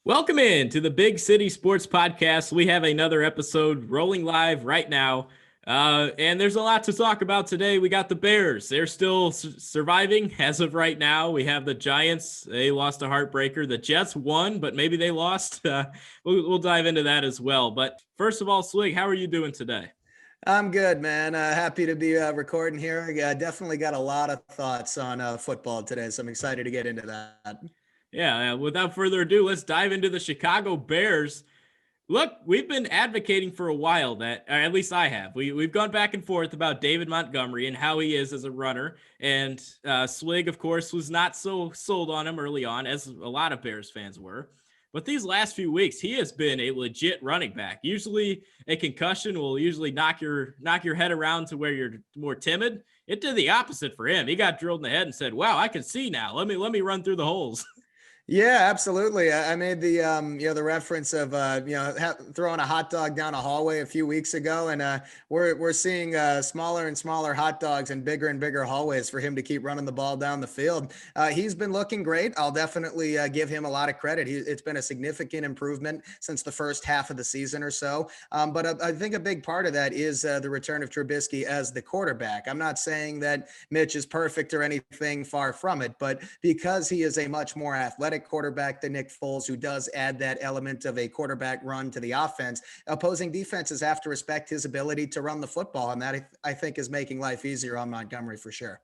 Welcome in to the Big City Sports Podcast. We have another episode rolling live right now. And there's a lot to talk about today. We got the Bears. They're still surviving as of right now. We have the Giants. They lost a heartbreaker. The Jets won, but maybe they lost. We'll dive into that as well. But first of all, Swig, how are you doing today? I'm good, man. Happy to be recording here. Definitely got a lot of thoughts on football today, so I'm excited to get into that. Yeah, without further ado, let's dive into the Chicago Bears. Look, we've been advocating for a while that, or at least I have. We've gone back and forth about David Montgomery and how he is as a runner. And Swig, of course, was not so sold on him early on, as a lot of Bears fans were. But these last few weeks, he has been a legit running back. Usually a concussion will usually knock your head around to where you're more timid. It did the opposite for him. He got drilled in the head and said, wow, I can see now. Let me run through the holes. Yeah, absolutely. I made the the reference of throwing a hot dog down a hallway a few weeks ago, and we're seeing smaller and smaller hot dogs and bigger hallways for him to keep running the ball down the field. He's been looking great. I'll definitely give him a lot of credit. It's been a significant improvement since the first half of the season or so. But I think a big part of that is the return of Trubisky as the quarterback. I'm not saying that Mitch is perfect or anything, far from it, but because he is a much more athletic quarterback than Nick Foles, who does add that element of a quarterback run to the offense, opposing defenses have to respect his ability to run the football. And that, I think, is making life easier on Montgomery for sure.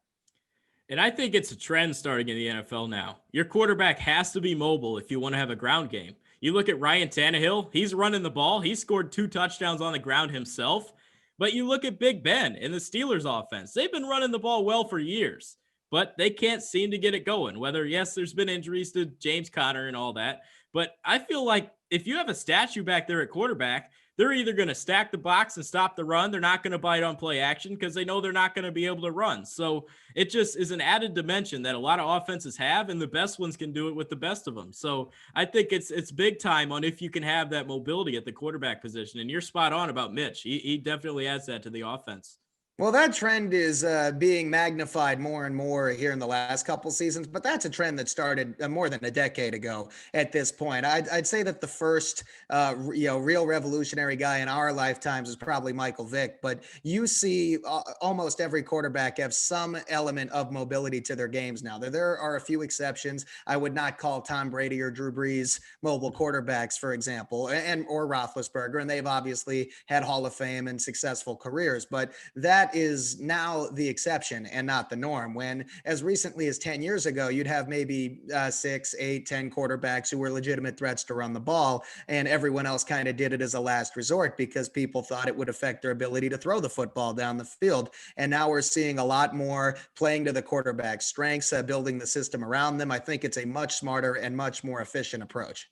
And I think it's a trend starting in the NFL now. Your quarterback has to be mobile if you want to have a ground game. You look at Ryan Tannehill, he's running the ball. He scored 2 touchdowns on the ground himself. But you look at Big Ben in the Steelers offense. They've been running the ball well for years, but they can't seem to get it going. Whether, yes, there's been injuries to James Conner and all that, but I feel like if you have a statue back there at quarterback, they're either going to stack the box and stop the run. They're not going to bite on play action because they know they're not going to be able to run. So it just is an added dimension that a lot of offenses have, and the best ones can do it with the best of them. So I think it's big time on if you can have that mobility at the quarterback position. And you're spot on about Mitch. He definitely adds that to the offense. Well, that trend is being magnified more and more here in the last couple seasons, but that's a trend that started more than a decade ago at this point. I'd say that the first, real revolutionary guy in our lifetimes is probably Michael Vick, but you see almost every quarterback have some element of mobility to their games now. There are a few exceptions. I would not call Tom Brady or Drew Brees mobile quarterbacks, for example, or Roethlisberger, and they've obviously had Hall of Fame and successful careers, but that is now the exception and not the norm. When as recently as 10 years ago, you'd have maybe 6, 8, 10 quarterbacks who were legitimate threats to run the ball, and everyone else kind of did it as a last resort because people thought it would affect their ability to throw the football down the field. And now we're seeing a lot more playing to the quarterback's strengths, building the system around them. I think it's a much smarter and much more efficient approach.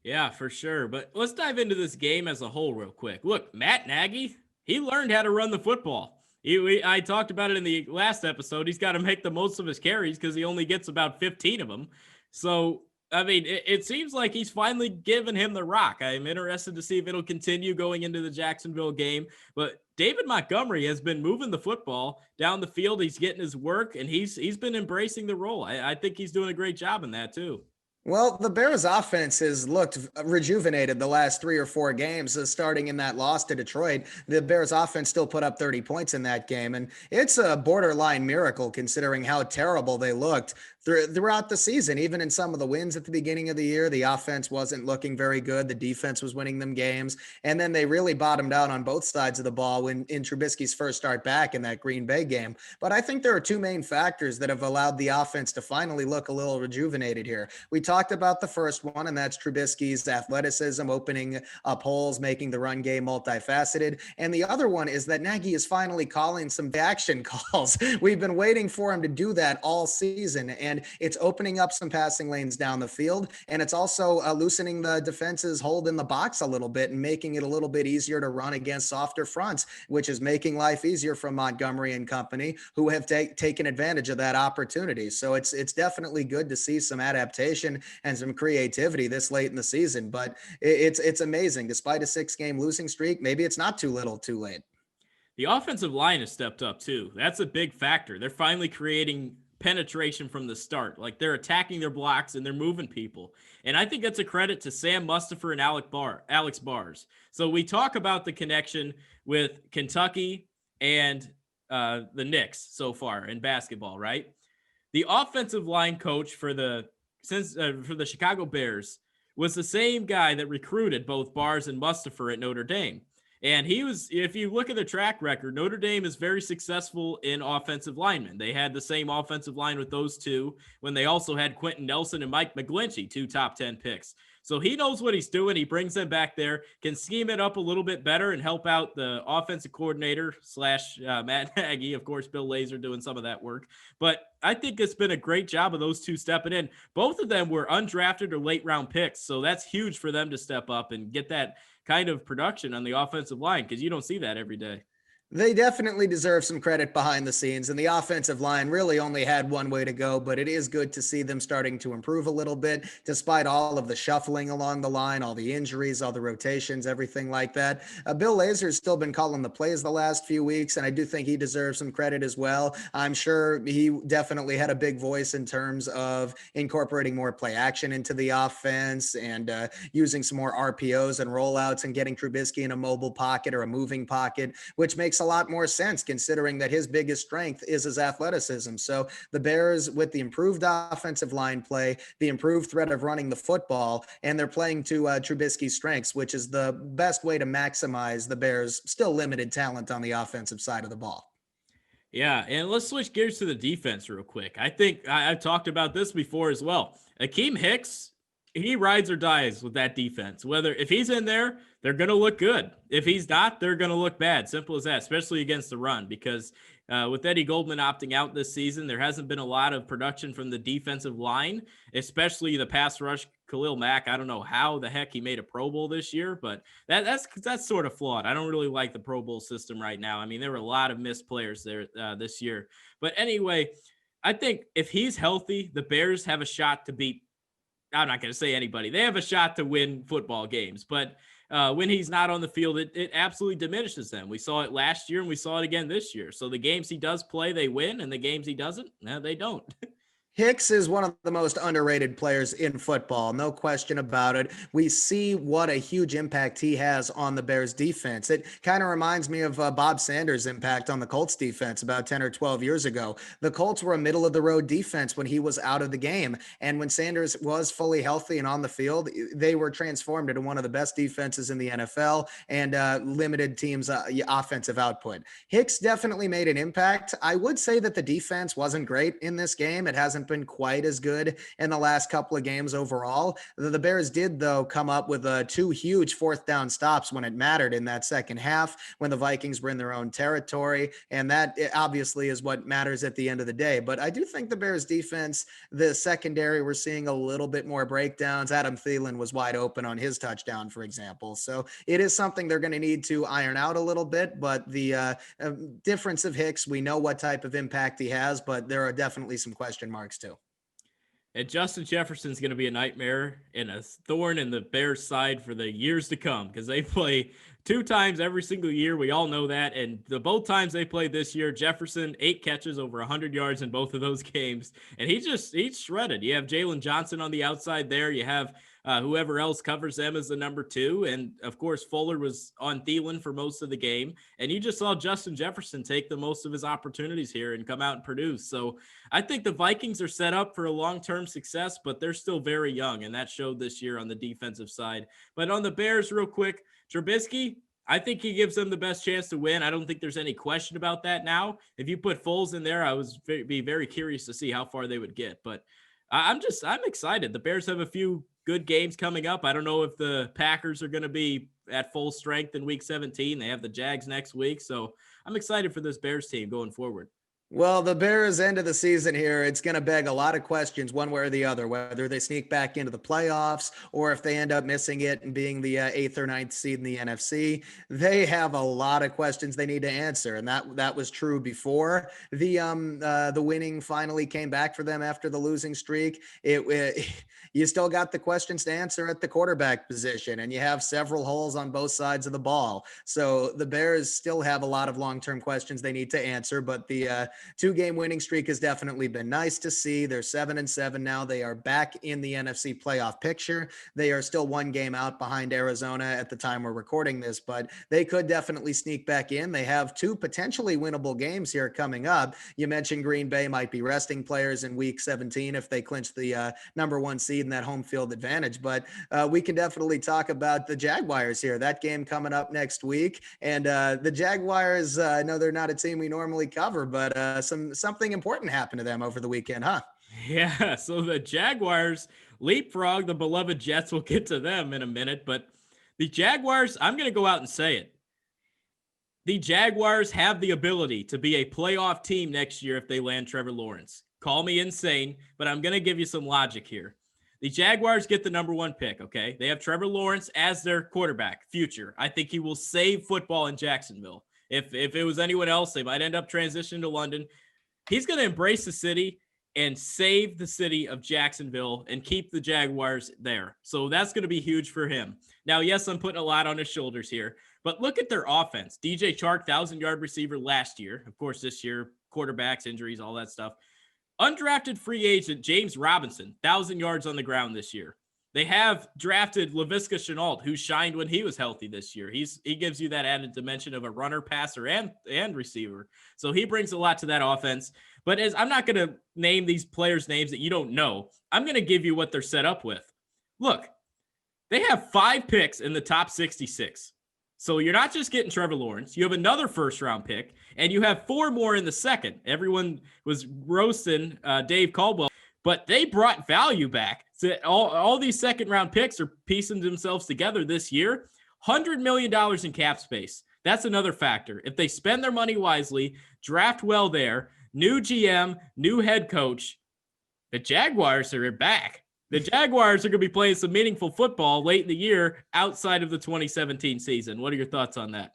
Yeah, for sure. But let's dive into this game as a whole real quick. Look, Matt Nagy, he learned how to run the football. I talked about it in the last episode. He's got to make the most of his carries because he only gets about 15 of them. So, I mean, it seems like he's finally given him the rock. I'm interested to see if it'll continue going into the Jacksonville game. But David Montgomery has been moving the football down the field. He's getting his work, and he's been embracing the role. I think he's doing a great job in that, too. Well, the Bears offense has looked rejuvenated the last 3 or 4 games, starting in that loss to Detroit. The Bears offense still put up 30 points in that game, and it's a borderline miracle considering how terrible they looked throughout the season. Even in some of the wins at the beginning of the year, the offense wasn't looking very good. The defense was winning them games, and then they really bottomed out on both sides of the ball in Trubisky's first start back in that Green Bay game. But I think there are 2 main factors that have allowed the offense to finally look a little rejuvenated here. We talked about the first one, and that's Trubisky's athleticism, opening up holes, making the run game multifaceted. And the other one is that Nagy is finally calling some action calls. We've been waiting for him to do that all season, and it's opening up some passing lanes down the field, and it's also loosening the defense's hold in the box a little bit and making it a little bit easier to run against softer fronts, which is making life easier for Montgomery and company, who have taken advantage of that opportunity. So it's definitely good to see some adaptation and some creativity this late in the season, but it's amazing. Despite a 6-game losing streak, maybe it's not too little too late. The offensive line has stepped up too. That's a big factor. They're finally creating penetration from the start. Like they're attacking their blocks and they're moving people. And I think that's a credit to Sam Mustipher and Alex Bars. So we talk about the connection with Kentucky and the Knicks so far in basketball, right? The offensive line coach for the Chicago Bears was the same guy that recruited both Bars and Mustipher at Notre Dame. And he was, if you look at the track record, Notre Dame is very successful in offensive linemen. They had the same offensive line with those two when they also had Quentin Nelson and Mike McGlinchey, two top 10 picks. So he knows what he's doing. He brings them back there, can scheme it up a little bit better and help out the offensive coordinator slash Matt Nagy. Of course, Bill Lazor doing some of that work. But I think it's been a great job of those two stepping in. Both of them were undrafted or late round picks. So that's huge for them to step up and get that kind of production on the offensive line because you don't see that every day. They definitely deserve some credit behind the scenes, and the offensive line really only had one way to go, but it is good to see them starting to improve a little bit, despite all of the shuffling along the line, all the injuries, all the rotations, everything like that. Bill Lazor has still been calling the plays the last few weeks, and I do think he deserves some credit as well. I'm sure he definitely had a big voice in terms of incorporating more play action into the offense and using some more RPOs and rollouts and getting Trubisky in a mobile pocket or a moving pocket, which makes a lot more sense considering that his biggest strength is his athleticism. So the Bears, with the improved offensive line play, the improved threat of running the football, and they're playing to Trubisky's strengths, which is the best way to maximize the Bears' still limited talent on the offensive side of the ball. Yeah, and let's switch gears to the defense real quick. I think I've talked about this before as well. Akeem Hicks, he rides or dies with that defense. Whether if he's in there, they're going to look good. If he's not, they're going to look bad. Simple as that, especially against the run because with Eddie Goldman opting out this season, there hasn't been a lot of production from the defensive line, especially the pass rush. Khalil Mack, I don't know how the heck he made a Pro Bowl this year, but that's sort of flawed. I don't really like the Pro Bowl system right now. I mean, there were a lot of missed players there this year. But anyway, I think if he's healthy, the Bears have a shot to beat. I'm not going to say anybody. They have a shot to win football games, but when he's not on the field, it absolutely diminishes them. We saw it last year and we saw it again this year. So the games he does play, they win, and the games he doesn't, no, they don't. Hicks is one of the most underrated players in football, no question about it. We see what a huge impact he has on the Bears defense. It kind of reminds me of Bob Sanders' impact on the Colts defense about 10 or 12 years ago. The Colts were a middle of the road defense when he was out of the game. And when Sanders was fully healthy and on the field, they were transformed into one of the best defenses in the NFL and limited teams' offensive output. Hicks definitely made an impact. I would say that the defense wasn't great in this game. It hasn't been quite as good in the last couple of games overall. The Bears did, though, come up with two huge fourth down stops when it mattered in that second half when the Vikings were in their own territory. And that obviously is what matters at the end of the day. But I do think the Bears defense, the secondary, we're seeing a little bit more breakdowns. Adam Thielen was wide open on his touchdown, for example. So it is something they're going to need to iron out a little bit. But the difference of Hicks, we know what type of impact he has, but there are definitely some question marks too. And Justin Jefferson's going to be a nightmare and a thorn in the Bears' side for the years to come because they play 2 times every single year. We all know that. And the both times they played this year, Jefferson, 8 catches, over 100 yards in both of those games. And he's shredded. You have Jalen Johnson on the outside there. You have whoever else covers them as the number 2. And of course, Fuller was on Thielen for most of the game. And you just saw Justin Jefferson take the most of his opportunities here and come out and produce. So I think the Vikings are set up for a long-term success, but they're still very young. And that showed this year on the defensive side. But on the Bears, real quick, Trubisky, I think he gives them the best chance to win. I don't think there's any question about that now. If you put Foles in there, I was be very curious to see how far they would get. But I'm excited. The Bears have a few good games coming up. I don't know if the Packers are going to be at full strength in week 17. They have the Jags next week. So I'm excited for this Bears team going forward. Well, the Bears' end of the season here, it's going to beg a lot of questions one way or the other, whether they sneak back into the playoffs or if they end up missing it and being the eighth or ninth seed in the NFC. They have a lot of questions they need to answer, and that was true before the winning finally came back for them after the losing streak. It you still got the questions to answer at the quarterback position, and you have several holes on both sides of the ball. So the Bears still have a lot of long-term questions they need to answer, but the 2-game winning streak has definitely been nice to see. They're 7-7 now. They are back in the NFC playoff picture. They are still 1 game out behind Arizona at the time we're recording this, but they could definitely sneak back in. They have 2 potentially winnable games here coming up. You mentioned Green Bay might be resting players in week 17 if they clinch the number 1 seed in that home field advantage, but we can definitely talk about the Jaguars here. That game coming up next week, and the Jaguars, I know they're not a team we normally cover, but something important happened to them over the weekend, huh? Yeah, so the Jaguars leapfrog the beloved Jets. We'll get to them in a minute, but the Jaguars, I'm going to go out and say it. The Jaguars have the ability to be a playoff team next year if they land Trevor Lawrence. Call me insane, but I'm going to give you some logic here. The Jaguars get the number 1 pick, okay? They have Trevor Lawrence as their quarterback, future. I think he will save football in Jacksonville. If it was anyone else, they might end up transitioning to London. He's going to embrace the city and save the city of Jacksonville and keep the Jaguars there. So that's going to be huge for him. Now, yes, I'm putting a lot on his shoulders here, but look at their offense. DJ Chark, 1,000-yard receiver last year. Of course, this year, quarterbacks, injuries, all that stuff. Undrafted free agent James Robinson, 1,000 yards on the ground this year. They have drafted Laviska Shenault, who shined when he was healthy this year. He gives you that added dimension of a runner, passer, and receiver. So he brings a lot to that offense. But as I'm not going to name these players' names that you don't know, I'm going to give you what they're set up with. Look, they have 5 picks in the top 66. So you're not just getting Trevor Lawrence. You have another first-round pick, and you have 4 more in the second. Everyone was roasting Dave Caldwell, but they brought value back. So all these second-round picks are piecing themselves together this year. $100 million in cap space. That's another factor. If they spend their money wisely, draft well there, new GM, new head coach, the Jaguars are back. The Jaguars are going to be playing some meaningful football late in the year outside of the 2017 season. What are your thoughts on that?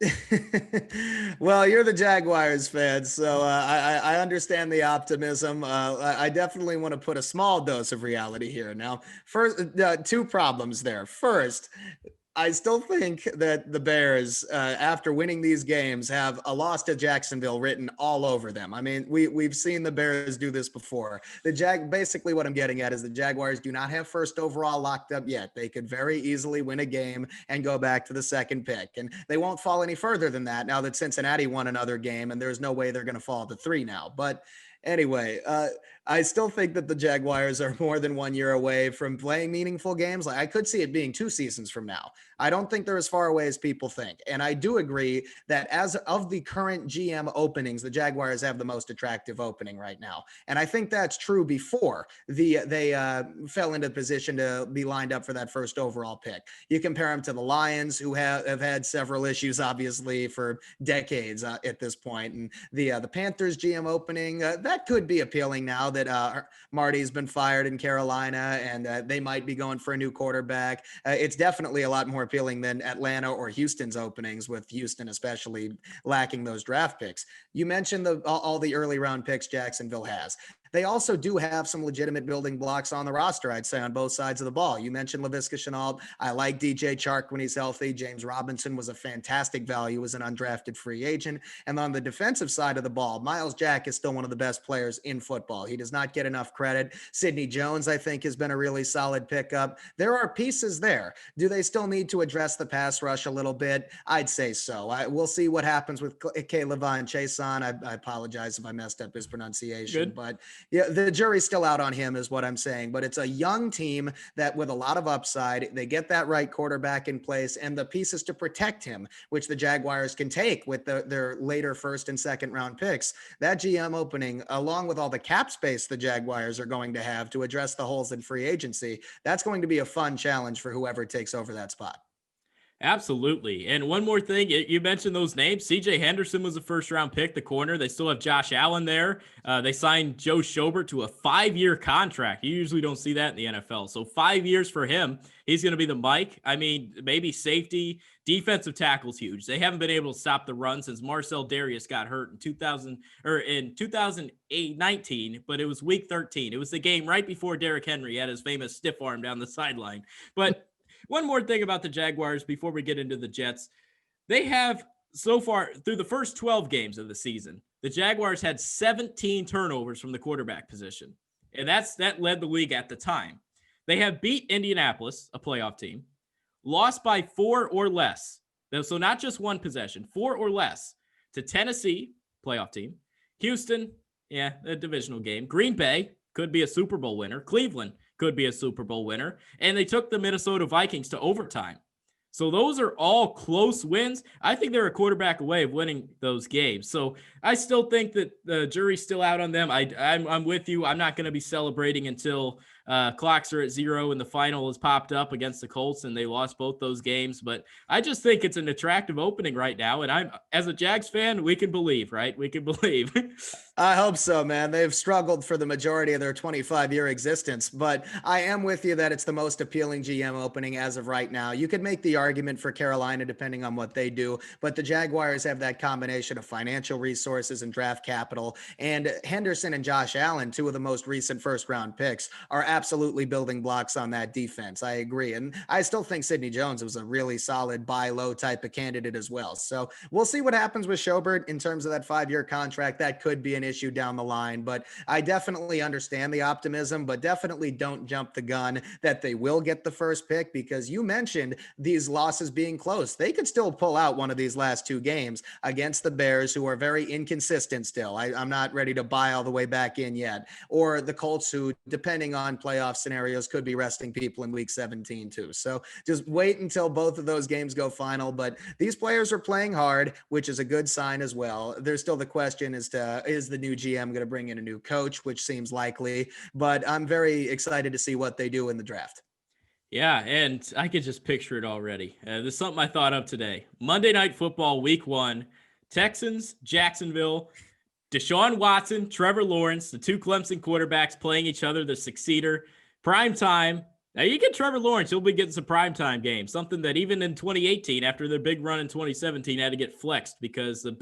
Well, you're the Jaguars fan, so I understand the optimism. I definitely want to put a small dose of reality here. Now, first, 2 problems there. First, I still think that the Bears, after winning these games, have a loss to Jacksonville written all over them. I mean, we've seen the Bears do this before. Basically what I'm getting at is the Jaguars do not have first overall locked up yet. They could very easily win a game and go back to the 2nd pick, and they won't fall any further than that now that Cincinnati won another game, and there's no way they're going to fall to 3 now. But anyway, I still think that the Jaguars are more than 1 year away from playing meaningful games. Like, I could see it being 2 seasons from now. I don't think they're as far away as people think. And I do agree that as of the current GM openings, the Jaguars have the most attractive opening right now. And I think that's true before they fell into position to be lined up for that first overall pick. You compare them to the Lions, who have had several issues, obviously, for decades at this point. And the Panthers GM opening, that could be appealing now that Marty's been fired in Carolina, and they might be going for a new quarterback. It's definitely a lot more appealing than Atlanta or Houston's openings, with Houston especially lacking those draft picks. You mentioned all the early round picks Jacksonville has. They also do have some legitimate building blocks on the roster, I'd say, on both sides of the ball. You mentioned Laviska Shenault. I like DJ Chark when he's healthy. James Robinson was a fantastic value as an undrafted free agent. And on the defensive side of the ball, Miles Jack is still one of the best players in football. He does not get enough credit. Sidney Jones, I think, has been a really solid pickup. There are pieces there. Do they still need to address the pass rush a little bit? I'd say so. We'll see what happens with K'Lavon Chaisson. I apologize if I messed up his pronunciation, Good. but yeah, the jury's still out on him is what I'm saying, but it's a young team that with a lot of upside, they get that right quarterback in place and the pieces to protect him, which the Jaguars can take with their later 1st and 2nd round picks. That GM opening, along with all the cap space the Jaguars are going to have to address the holes in free agency, that's going to be a fun challenge for whoever takes over that spot. Absolutely. And one more thing, you mentioned those names. CJ Henderson was a first round pick, the corner. They still have Josh Allen there. They signed Joe Schobert to a 5-year contract. You usually don't see that in the NFL. So 5 years for him. He's going to be the Mike. I mean, maybe safety, defensive tackle's huge. They haven't been able to stop the run since Marcel Darius got hurt in 2019, but it was week 13. It was the game right before Derrick Henry had his famous stiff arm down the sideline. But one more thing about the Jaguars before we get into the Jets. They have so far through the first 12 games of the season, the Jaguars had 17 turnovers from the quarterback position. And that led the league at the time. They have beat Indianapolis, a playoff team, lost by 4 or less. So not just one possession, 4 or less to Tennessee, playoff team, Houston, a divisional game, Green Bay, could be a Super Bowl winner, Cleveland, could be a Super Bowl winner, and they took the Minnesota Vikings to overtime. So those are all close wins. I think they're a quarterback away of winning those games. So I still think that the jury's still out on them. I'm with you. I'm not going to be celebrating until clocks are at 0 and the final has popped up against the Colts and they lost both those games. But I just think it's an attractive opening right now. And as a Jags fan, we can believe, right? We can believe. I hope so, man. They've struggled for the majority of their 25-year existence, but I am with you that it's the most appealing GM opening as of right now. You could make the argument for Carolina depending on what they do, but the Jaguars have that combination of financial resources and draft capital, and Henderson and Josh Allen, two of the most recent first-round picks, are absolutely building blocks on that defense. I agree, and I still think Sidney Jones was a really solid buy low type of candidate as well. So we'll see what happens with Schobert in terms of that 5-year contract. That could be an issue down the line, but I definitely understand the optimism, but definitely don't jump the gun that they will get the first pick, because you mentioned these losses being close. They could still pull out one of these last 2 games against the Bears, who are very inconsistent still. I'm not ready to buy all the way back in yet. Or the Colts, who, depending on playoff scenarios, could be resting people in week 17 too. So just wait until both of those games go final. But these players are playing hard, which is a good sign as well. There's still the question as to, is the new GM going to bring in a new coach, which seems likely, but I'm very excited to see what they do in the draft. Yeah, and I could just picture it already. There's something I thought of today. Monday Night Football, Week 1, Texans, Jacksonville, Deshaun Watson, Trevor Lawrence, the 2 Clemson quarterbacks playing each other, the successor, prime time. Now, you get Trevor Lawrence, he'll be getting some primetime games, something that even in 2018, after their big run in 2017, had to get flexed because the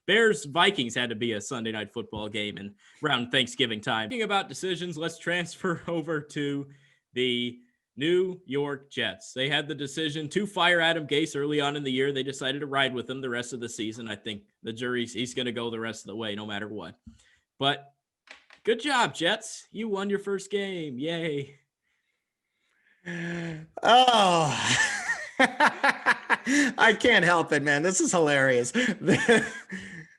Bears-Vikings had to be a Sunday Night Football game and around Thanksgiving time. Speaking about decisions, let's transfer over to the New York Jets. They had the decision to fire Adam Gase early on in the year. They decided to ride with him the rest of the season. I think the he's going to go the rest of the way no matter what. But good job, Jets. You won your first game. Yay. Oh, I can't help it, man. This is hilarious.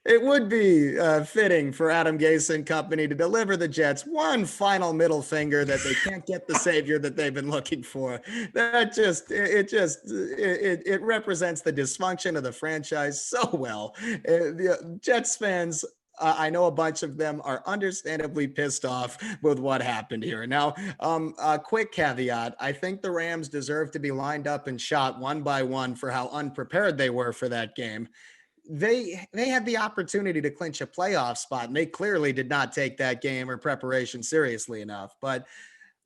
It would be fitting for Adam Gase and company to deliver the Jets one final middle finger that they can't get the savior that they've been looking for. That it represents the dysfunction of the franchise so well. The Jets fans, I know a bunch of them are understandably pissed off with what happened here. Now, a quick caveat. I think the Rams deserve to be lined up and shot one by one for how unprepared they were for that game. They had the opportunity to clinch a playoff spot, and they clearly did not take that game or preparation seriously enough. But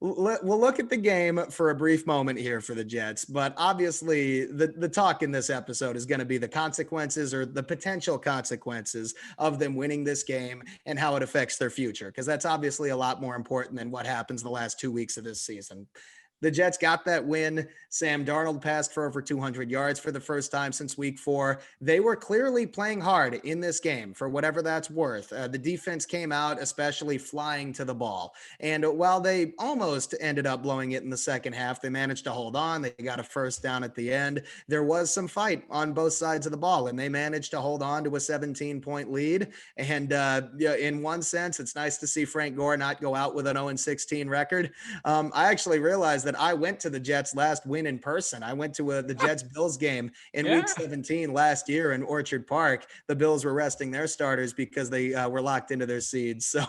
we'll look at the game for a brief moment here for the Jets. But obviously, the talk in this episode is going to be the consequences or the potential consequences of them winning this game and how it affects their future, because that's obviously a lot more important than what happens the last 2 weeks of this season. The Jets got that win. Sam Darnold passed for over 200 yards for the first time since week 4. They were clearly playing hard in this game, for whatever that's worth. The defense came out, especially flying to the ball. And while they almost ended up blowing it in the second half, they managed to hold on. They got a first down at the end. There was some fight on both sides of the ball, and they managed to hold on to a 17-point lead. And in one sense, it's nice to see Frank Gore not go out with an 0-16 record. I actually realized that I went to the Jets' last win in person. I went to the Jets-Bills game in Yeah. Week 17 last year in Orchard Park. The Bills were resting their starters because they were locked into their seeds. So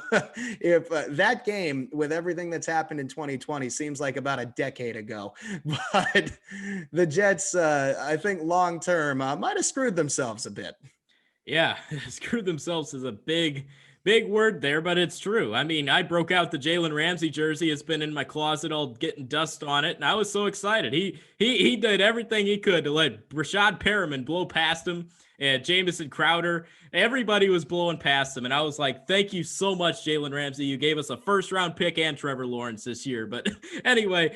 if that game, with everything that's happened in 2020, seems like about a decade ago, but the Jets, I think long term, might have screwed themselves a bit. Yeah, screw themselves is a big word there, but it's true. I mean, I broke out the Jalen Ramsey jersey. It's been in my closet, all getting dust on it, and I was so excited. He did everything he could to let Rashad Perriman blow past him, and Jamison Crowder. Everybody was blowing past him, and I was like, "Thank you so much, Jalen Ramsey. You gave us a first-round pick and Trevor Lawrence this year." But anyway,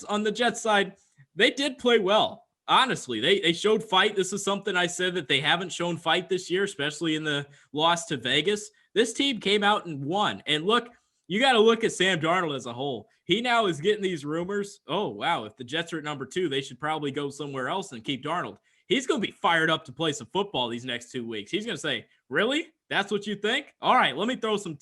on the Jets side, they did play well. Honestly, they showed fight. This is something I said that they haven't shown fight this year, especially in the loss to Vegas. This team came out and won. And look, you got to look at Sam Darnold as a whole. He now is getting these rumors. Oh, wow. If the Jets are at number 2, they should probably go somewhere else and keep Darnold. He's going to be fired up to play some football these next 2 weeks. He's going to say, "Really? That's what you think? All right, let me throw some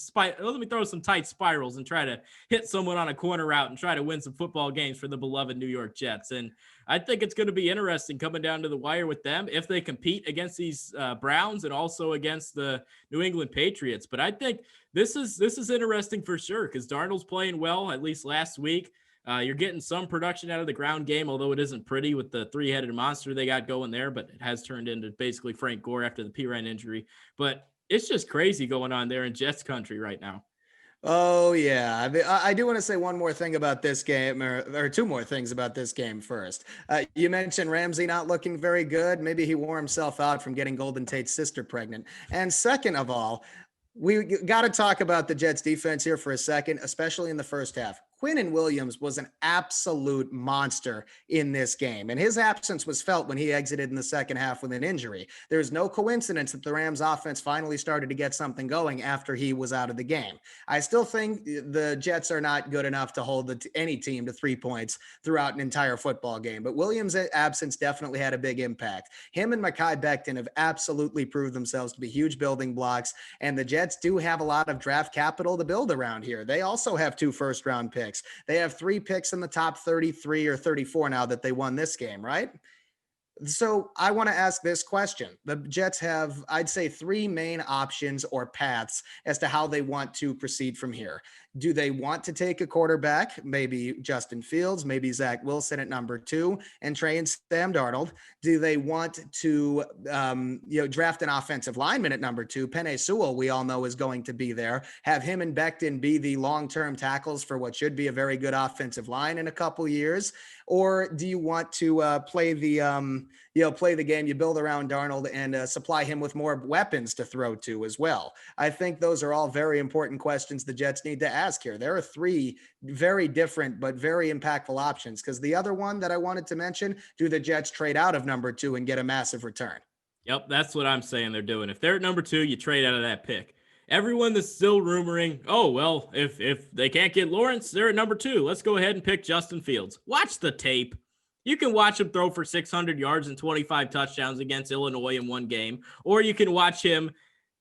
tight spirals and try to hit someone on a corner route and try to win some football games for the beloved New York Jets." And I think it's going to be interesting coming down to the wire with them if they compete against these Browns and also against the New England Patriots. But I think this is interesting for sure because Darnold's playing well, at least last week. You're getting some production out of the ground game, although it isn't pretty with the three-headed monster they got going there, but it has turned into basically Frank Gore after the Pirine injury. But it's just crazy going on there in Jets country right now. Oh yeah, I do want to say one more thing about this game, or two more things about this game first. You mentioned Ramsey not looking very good. Maybe he wore himself out from getting Golden Tate's sister pregnant. And second of all, we got to talk about the Jets defense here for a second, especially in the first half. Quinnen Williams was an absolute monster in this game, and his absence was felt when he exited in the second half with an injury. There's no coincidence that the Rams offense finally started to get something going after he was out of the game. I still think the Jets are not good enough to hold any team to 3 points throughout an entire football game, but Williams' absence definitely had a big impact. Him and Mekhi Becton have absolutely proved themselves to be huge building blocks, and the Jets do have a lot of draft capital to build around here. They also have 2 first-round picks. They have 3 picks in the top 33 or 34 now that they won this game, right? So I want to ask this question. The Jets have, I'd say, 3 main options or paths as to how they want to proceed from here. Do they want to take a quarterback, maybe Justin Fields, maybe Zach Wilson at number 2, and train Sam Darnold? Do they want to, draft an offensive lineman at number 2? Penei Sewell, we all know, is going to be there. Have him and Becton be the long-term tackles for what should be a very good offensive line in a couple years? Or do you want to play the game you build around Darnold and supply him with more weapons to throw to as well? I think those are all very important questions the Jets need to ask here. There are 3 very different but very impactful options, because the other one that I wanted to mention, do the Jets trade out of number 2 and get a massive return? Yep, that's what I'm saying they're doing. If they're at number 2, you trade out of that pick. Everyone that's still rumoring, "Oh, well, if they can't get Lawrence, they're at number 2. Let's go ahead and pick Justin Fields." Watch the tape. You can watch him throw for 600 yards and 25 touchdowns against Illinois in one game, or you can watch him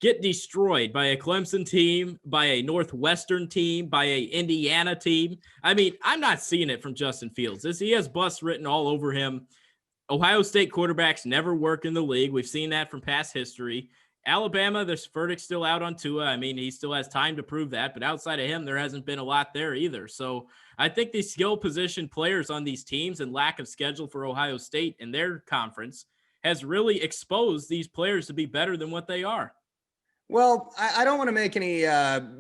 get destroyed by a Clemson team, by a Northwestern team, by a Indiana team. I mean, I'm not seeing it from Justin Fields. He has bust written all over him. Ohio State quarterbacks never work in the league. We've seen that from past history. Alabama, this verdict's still out on Tua. I mean, he still has time to prove that, but outside of him, there hasn't been a lot there either. So I think these skill position players on these teams and lack of schedule for Ohio State in their conference has really exposed these players to be better than what they are. Well, I don't want to make any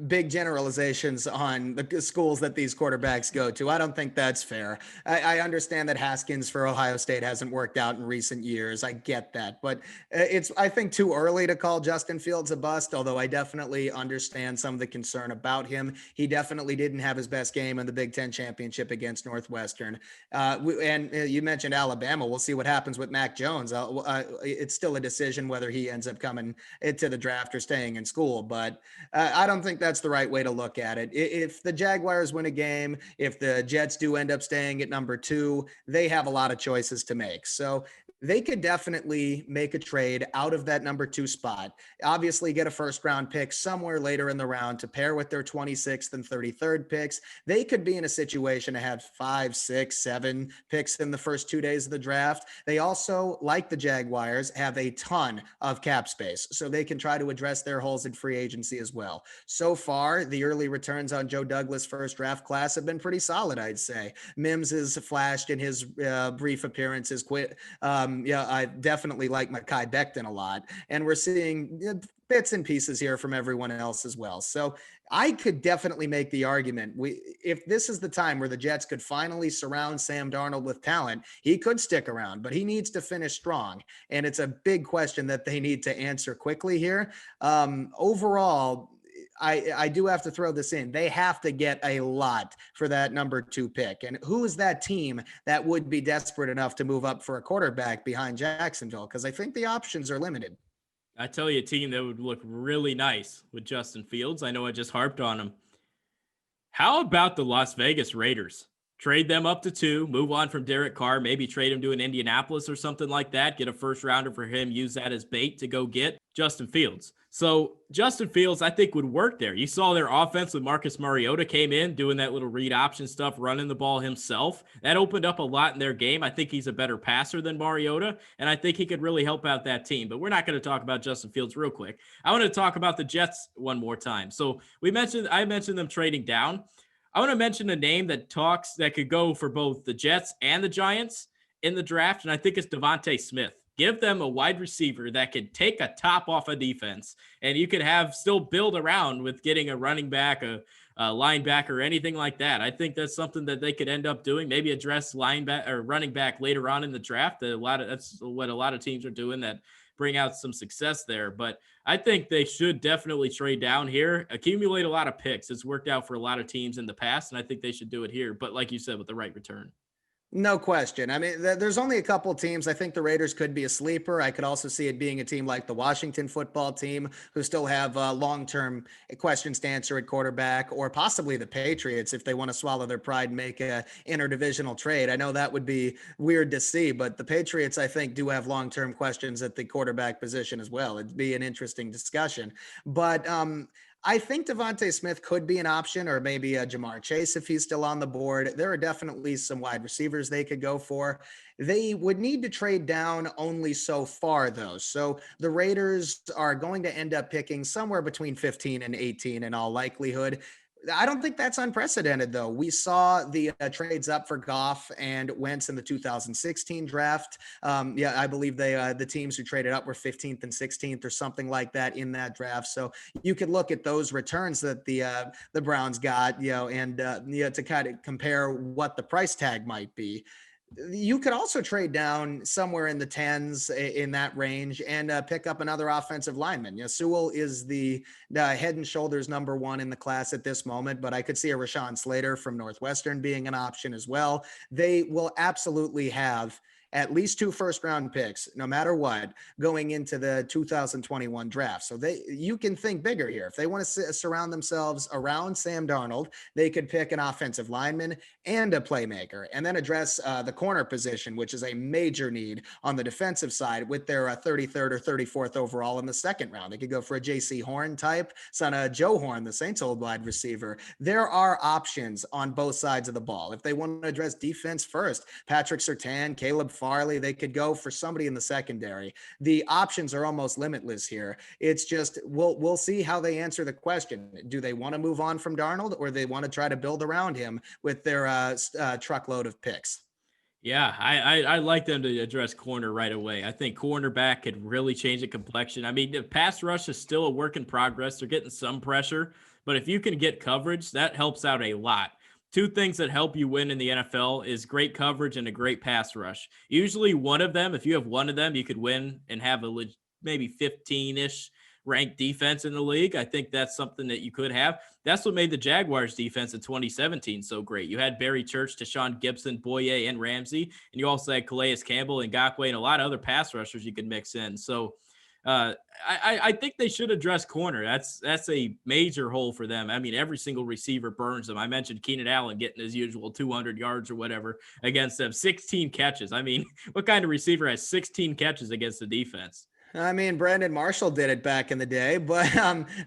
big generalizations on the schools that these quarterbacks go to. I don't think that's fair. I understand that Haskins for Ohio State hasn't worked out in recent years. I get that. But it's, I think, too early to call Justin Fields a bust, although I definitely understand some of the concern about him. He definitely didn't have his best game in the Big Ten championship against Northwestern. And you mentioned Alabama. We'll see what happens with Mac Jones. It's still a decision whether he ends up coming into the draft or staying in school, but I don't think that's the right way to look at it. If the Jaguars win a game, if the Jets do end up staying at number 2, they have a lot of choices to make. So They could definitely make a trade out of that number 2 spot. Obviously, get a first round pick somewhere later in the round to pair with their 26th and 33rd picks. They could be in a situation to have 5, 6, 7 picks in the first 2 days of the draft. They also, like the Jaguars, have a ton of cap space, so they can try to address their holes in free agency as well. So far, the early returns on Joe Douglas' first draft class have been pretty solid, I'd say. Mims has flashed in his brief appearances. Yeah, I definitely like Mekhi Becton a lot. And we're seeing bits and pieces here from everyone else as well. So I could definitely make the argument if this is the time where the Jets could finally surround Sam Darnold with talent, he could stick around, but he needs to finish strong. And it's a big question that they need to answer quickly here. Overall, I do have to throw this in. They have to get a lot for that number 2 pick. And who is that team that would be desperate enough to move up for a quarterback behind Jacksonville? Because I think the options are limited. I tell you, a team that would look really nice with Justin Fields. I know I just harped on him. How about the Las Vegas Raiders? Trade them up to 2, move on from Derek Carr, maybe trade him to an Indianapolis or something like that, get a first rounder for him, use that as bait to go get Justin Fields. So Justin Fields, I think, would work there. You saw their offense with Marcus Mariota came in doing that little read option stuff, running the ball himself. That opened up a lot in their game. I think he's a better passer than Mariota, and I think he could really help out that team. But we're not going to talk about Justin Fields real quick. I want to talk about the Jets one more time. So I mentioned them trading down. I want to mention a name that could go for both the Jets and the Giants in the draft, and I think it's Devontae Smith. Give them a wide receiver that could take a top off a defense, and you could still build around with getting a running back, a linebacker, or anything like that. I think that's something that they could end up doing. Maybe address linebacker or running back later on in the draft. That's what a lot of teams are doing that bring out some success there. But I think they should definitely trade down here, accumulate a lot of picks. It's worked out for a lot of teams in the past, and I think they should do it here. But like you said, with the right return. No question. I mean, there's only a couple of teams. I think the Raiders could be a sleeper. I could also see it being a team like the Washington football team, who still have long-term questions to answer at quarterback, or possibly the Patriots if they want to swallow their pride and make a interdivisional trade. I know that would be weird to see, but the Patriots, I think, do have long-term questions at the quarterback position as well. It'd be an interesting discussion. But I think Devontae Smith could be an option, or maybe a Jamar Chase if he's still on the board. There are definitely some wide receivers they could go for. They would need to trade down only so far, though. So the Raiders are going to end up picking somewhere between 15 and 18 in all likelihood. I don't think that's unprecedented, though. We saw the trades up for Goff and Wentz in the 2016 draft. I believe the teams who traded up were 15th and 16th or something like that in that draft. So you could look at those returns that the Browns got, and to kind of compare what the price tag might be. You could also trade down somewhere in the tens in that range and pick up another offensive lineman. Sewell is the head and shoulders number 1 in the class at this moment, but I could see a Rashawn Slater from Northwestern being an option as well. They will absolutely have at least 2 first-round picks, no matter what, going into the 2021 draft. So you can think bigger here. If they want to surround themselves around Sam Darnold, they could pick an offensive lineman and a playmaker, and then address the corner position, which is a major need on the defensive side with their 33rd or 34th overall in the second round. They could go for a J.C. Horn type, son of Joe Horn, the Saints' old wide receiver. There are options on both sides of the ball. If they want to address defense first, Patrick Surtain, Caleb Farley, they could go for somebody in the secondary. The options are almost limitless here. It's just we'll see how they answer the question. Do they want to move on from Darnold, or they want to try to build around him with their truckload of picks? Yeah, I like them to address corner right away. I think cornerback could really change the complexion. I mean, the pass rush is still a work in progress. They're getting some pressure, but if you can get coverage, that helps out a lot. 2 things that help you win in the NFL is great coverage and a great pass rush. Usually one of them, if you have one of them, you could win and have maybe 15-ish ranked defense in the league. I think that's something that you could have. That's what made the Jaguars defense in 2017 so great. You had Barry Church, Deshaun Gibson, Boye, and Ramsey, and you also had Calais Campbell and Ngakoue and a lot of other pass rushers you could mix in. So I think they should address corner. That's a major hole for them. I mean, every single receiver burns them. I mentioned Keenan Allen getting his usual 200 yards or whatever against them, 16 catches. I mean, what kind of receiver has 16 catches against the defense? I mean, Brandon Marshall did it back in the day, but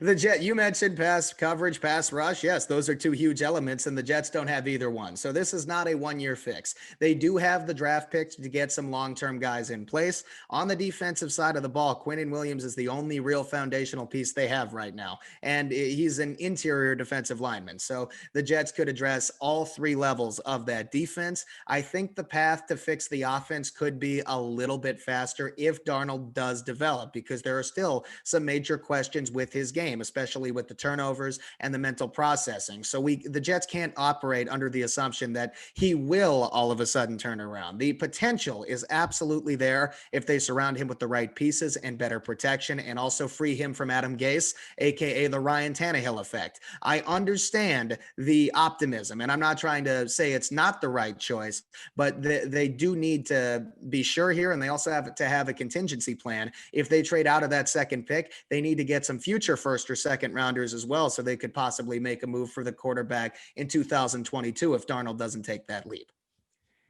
the Jet, you mentioned pass coverage, pass rush. Yes, those are two huge elements, and the Jets don't have either one. So this is not a 1 year fix. They do have the draft picks to get some long-term guys in place. On the defensive side of the ball, Quinnen Williams is the only real foundational piece they have right now, and he's an interior defensive lineman. So the Jets could address all three levels of that defense. I think the path to fix the offense could be a little bit faster if Darnold does develop, because there are still some major questions with his game, especially with the turnovers and the mental processing. So the Jets can't operate under the assumption that he will all of a sudden turn around. The potential is absolutely there if they surround him with the right pieces and better protection, and also free him from Adam Gase, aka the Ryan Tannehill effect. I understand the optimism, and I'm not trying to say it's not the right choice, but they do need to be sure here, and they also have to have a contingency plan. If they trade out of that second pick, they need to get some future first or second rounders as well, so they could possibly make a move for the quarterback in 2022 if Darnold doesn't take that leap.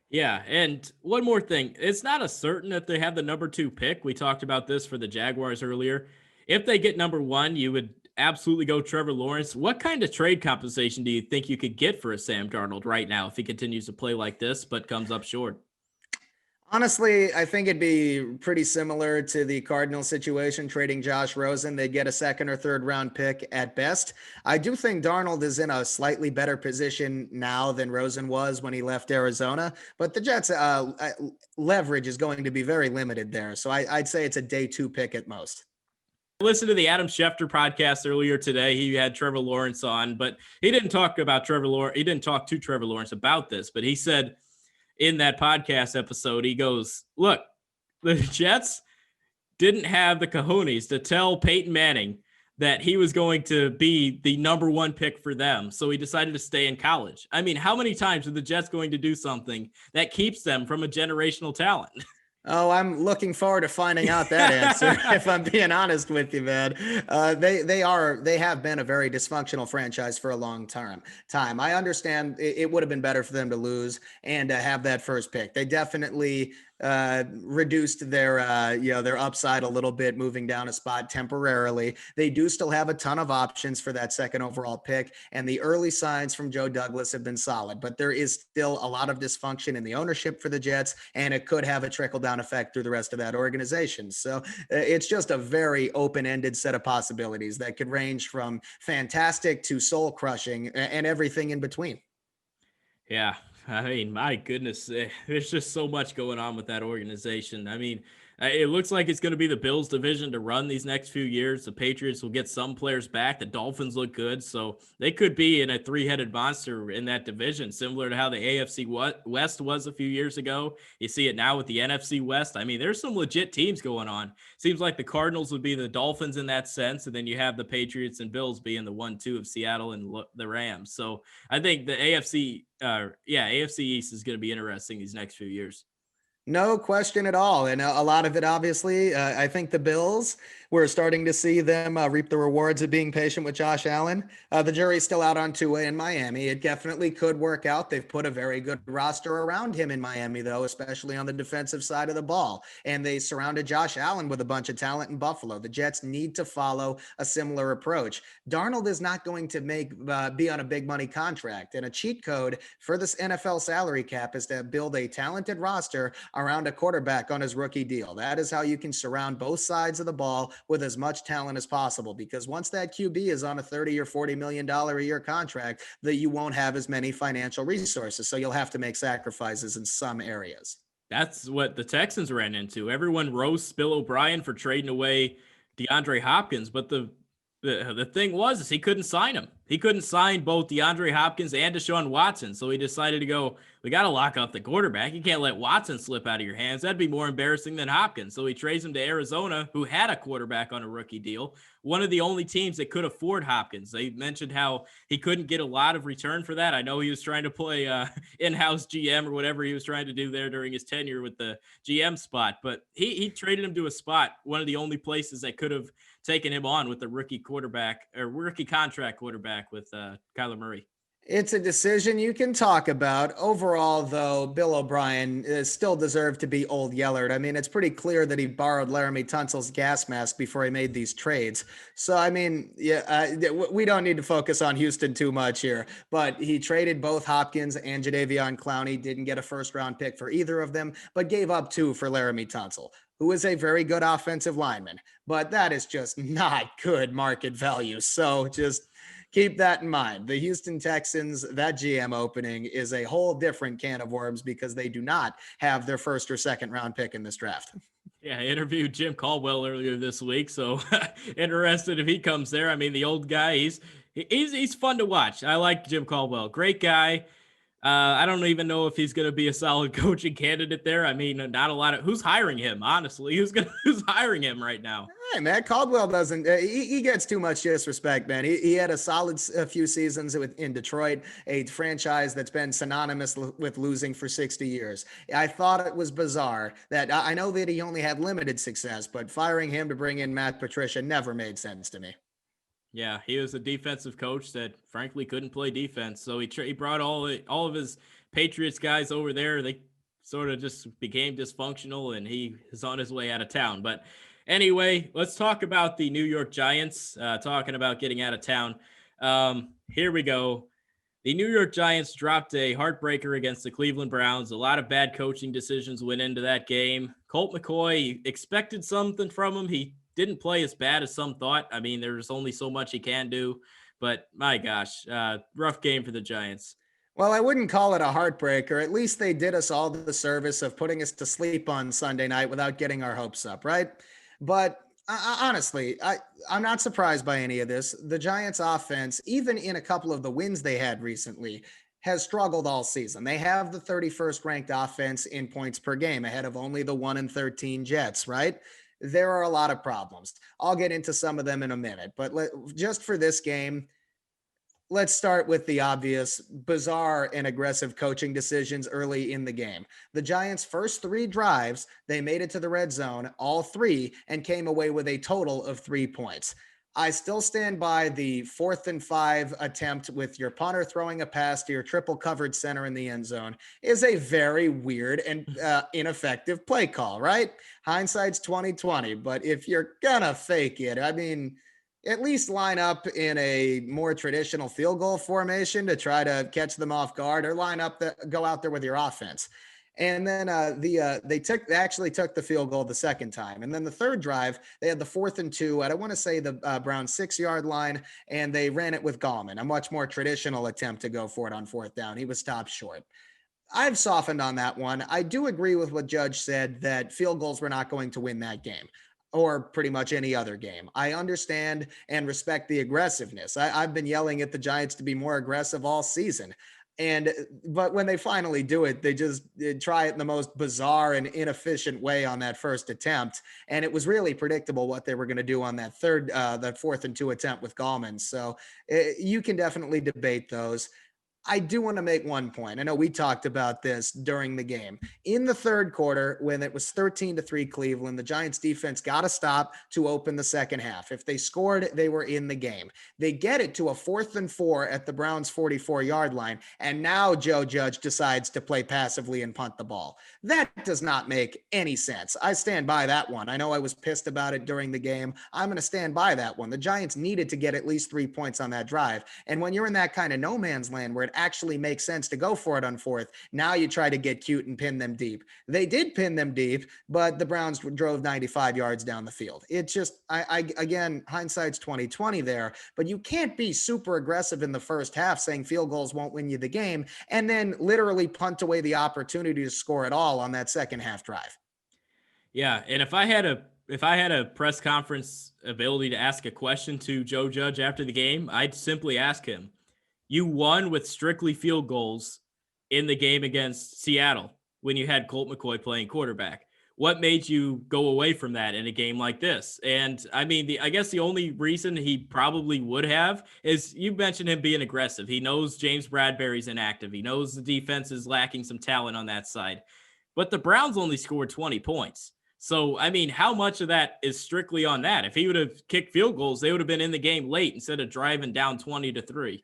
Yeah, and one more thing. It's not a certain that they have the number 2 pick. We talked about this for the Jaguars earlier. If they get number 1, you would absolutely go Trevor Lawrence. What kind of trade compensation do you think you could get for a Sam Darnold right now if he continues to play like this but comes up short? Honestly, I think it'd be pretty similar to the Cardinal situation, trading Josh Rosen. They'd get a second or third round pick at best. I do think Darnold is in a slightly better position now than Rosen was when he left Arizona, but the Jets' leverage is going to be very limited there. So I'd say it's a day 2 pick at most. I listened to the Adam Schefter podcast earlier today. He had Trevor Lawrence on, but he didn't talk about Trevor Lawrence. He didn't talk to Trevor Lawrence about this, but he said in that podcast episode, he goes, look, the Jets didn't have the cojones to tell Peyton Manning that he was going to be the number 1 pick for them. So he decided to stay in college. I mean, how many times are the Jets going to do something that keeps them from a generational talent? Oh, I'm looking forward to finding out that answer. If I'm being honest with you, man, they have been a very dysfunctional franchise for a long time. I understand it would have been better for them to lose and have that first pick. They definitely reduced their their upside a little bit, moving down a spot temporarily. They do still have a ton of options for that second overall pick, and the early signs from Joe Douglas have been solid, but there is still a lot of dysfunction in the ownership for the Jets, and it could have a trickle down effect through the rest of that organization. So it's just a very open-ended set of possibilities that could range from fantastic to soul crushing and everything in between. Yeah, I mean, my goodness, there's just so much going on with that organization. I mean, it looks like it's going to be the Bills' division to run these next few years. The Patriots will get some players back. The Dolphins look good, so they could be in a 3-headed monster in that division, similar to how the AFC West was a few years ago. You see it now with the NFC West. I mean, there's some legit teams going on. Seems like the Cardinals would be the Dolphins in that sense, and then you have the Patriots and Bills being the 1-2 of Seattle and the Rams. So I think the AFC East is going to be interesting these next few years. No question at all. And a lot of it, obviously, I think the Bills, we're starting to see them reap the rewards of being patient with Josh Allen. The jury's still out on Tua in Miami. It definitely could work out. They've put a very good roster around him in Miami, though, especially on the defensive side of the ball. And they surrounded Josh Allen with a bunch of talent in Buffalo. The Jets need to follow a similar approach. Darnold is not going to be on a big money contract. And a cheat code for this NFL salary cap is to build a talented roster around a quarterback on his rookie deal. That is how you can surround both sides of the ball with as much talent as possible, because once that QB is on a $30 or $40 million a year contract, that you won't have as many financial resources. So you'll have to make sacrifices in some areas. That's what the Texans ran into. Everyone roasts Bill O'Brien for trading away DeAndre Hopkins, but the The thing was is he couldn't sign him. He couldn't sign both DeAndre Hopkins and Deshaun Watson. So he decided to go, we got to lock up the quarterback. You can't let Watson slip out of your hands. That'd be more embarrassing than Hopkins. So he trades him to Arizona, who had a quarterback on a rookie deal. One of the only teams that could afford Hopkins. They mentioned how he couldn't get a lot of return for that. I know he was trying to play in-house GM or whatever he was trying to do there during his tenure with the GM spot, but he traded him to a spot, one of the only places that could have taking him on with the rookie quarterback or rookie contract quarterback with Kyler Murray. It's a decision you can talk about. Overall, though, Bill O'Brien still deserved to be old Yellard. I mean, it's pretty clear that he borrowed Laramie Tunsil's gas mask before he made these trades. So, I mean, we don't need to focus on Houston too much here. But he traded both Hopkins and Jadeveon Clowney, didn't get a first-round pick for either of them, but gave up 2 for Laramie Tunsil, who is a very good offensive lineman. But that is just not good market value. So just keep that in mind. The Houston Texans, that GM opening is a whole different can of worms because they do not have their first or second round pick in this draft. Yeah, I interviewed Jim Caldwell earlier this week, so interested if he comes there. I mean, the old guy, he's fun to watch. I like Jim Caldwell, great guy. I don't even know if he's going to be a solid coaching candidate there. I mean, not a lot of who's hiring him, honestly. Who's hiring him right now? Hey, man, Caldwell doesn't, he gets too much disrespect, man. He had a solid few seasons in Detroit, a franchise that's been synonymous with losing for 60 years. I thought it was bizarre that I know that he only had limited success, but firing him to bring in Matt Patricia never made sense to me. Yeah, he was a defensive coach that frankly couldn't play defense. So he brought all of his Patriots guys over there. They sort of just became dysfunctional, and he is on his way out of town. But anyway, let's talk about the New York Giants. Talking about getting out of town. Here we go. The New York Giants dropped a heartbreaker against the Cleveland Browns. A lot of bad coaching decisions went into that game. Colt McCoy expected something from him. He didn't play as bad as some thought. I mean, there's only so much he can do, but my gosh, rough game for the Giants. Well, I wouldn't call it a heartbreaker. At least they did us all the service of putting us to sleep on Sunday night without getting our hopes up, right? But honestly, I'm not surprised by any of this. The Giants offense, even in a couple of the wins they had recently, has struggled all season. They have the 31st ranked offense in points per game, ahead of only the 1-13 Jets, right? There are a lot of problems. I'll get into some of them in a minute, but just for this game, let's start with the obvious, bizarre and aggressive coaching decisions early in the game. The Giants' first 3 drives, they made it to the red zone, all 3, and came away with a total of 3 points. I still stand by the 4th and 5 attempt with your punter throwing a pass to your triple covered center in the end zone is a very weird and ineffective play call, right? Hindsight's 2020, but if you're gonna fake it, I mean, at least line up in a more traditional field goal formation to try to catch them off guard, or go out there with your offense. And then they actually took the field goal the second time. And then the third drive, they had the 4th and 2 at, I want to say, the Browns 6-yard line, and they ran it with Gallman, a much more traditional attempt to go for it on 4th down. He was stopped short. I've softened on that one. I do agree with what Judge said, that field goals were not going to win that game, or pretty much any other game. I understand and respect the aggressiveness. I've been yelling at the Giants to be more aggressive all season. But when they finally do it, they just try it in the most bizarre and inefficient way on that first attempt. And it was really predictable what they were going to do on that that 4th and 2 attempt with Gallman. So you can definitely debate those. I do want to make one point. I know we talked about this during the game. In the third quarter, when it was 13-3 Cleveland, the Giants defense got a stop to open the second half. If they scored, they were in the game. They get it to a 4th and 4 at the Browns 44-yard line, and now Joe Judge decides to play passively and punt the ball. That does not make any sense. I stand by that one. I know I was pissed about it during the game. I'm going to stand by that one. The Giants needed to get at least 3 points on that drive. And when you're in that kind of no man's land where it actually makes sense to go for it on 4th, now you try to get cute and pin them deep. They did pin them deep, but the Browns drove 95 yards down the field. It's just, again, hindsight's 2020 there, but you can't be super aggressive in the first half saying field goals won't win you the game and then literally punt away the opportunity to score at all on that second half drive. Yeah, and if I had if I had a press conference ability to ask a question to Joe Judge after the game, I'd simply ask him, you won with strictly field goals in the game against Seattle when you had Colt McCoy playing quarterback. What made you go away from that in a game like this? And I mean, I guess the only reason he probably would have is you mentioned him being aggressive. He knows James Bradbury's inactive. He knows the defense is lacking some talent on that side. But the Browns only scored 20 points. So, I mean, how much of that is strictly on that? If he would have kicked field goals, they would have been in the game late instead of driving down 20-3.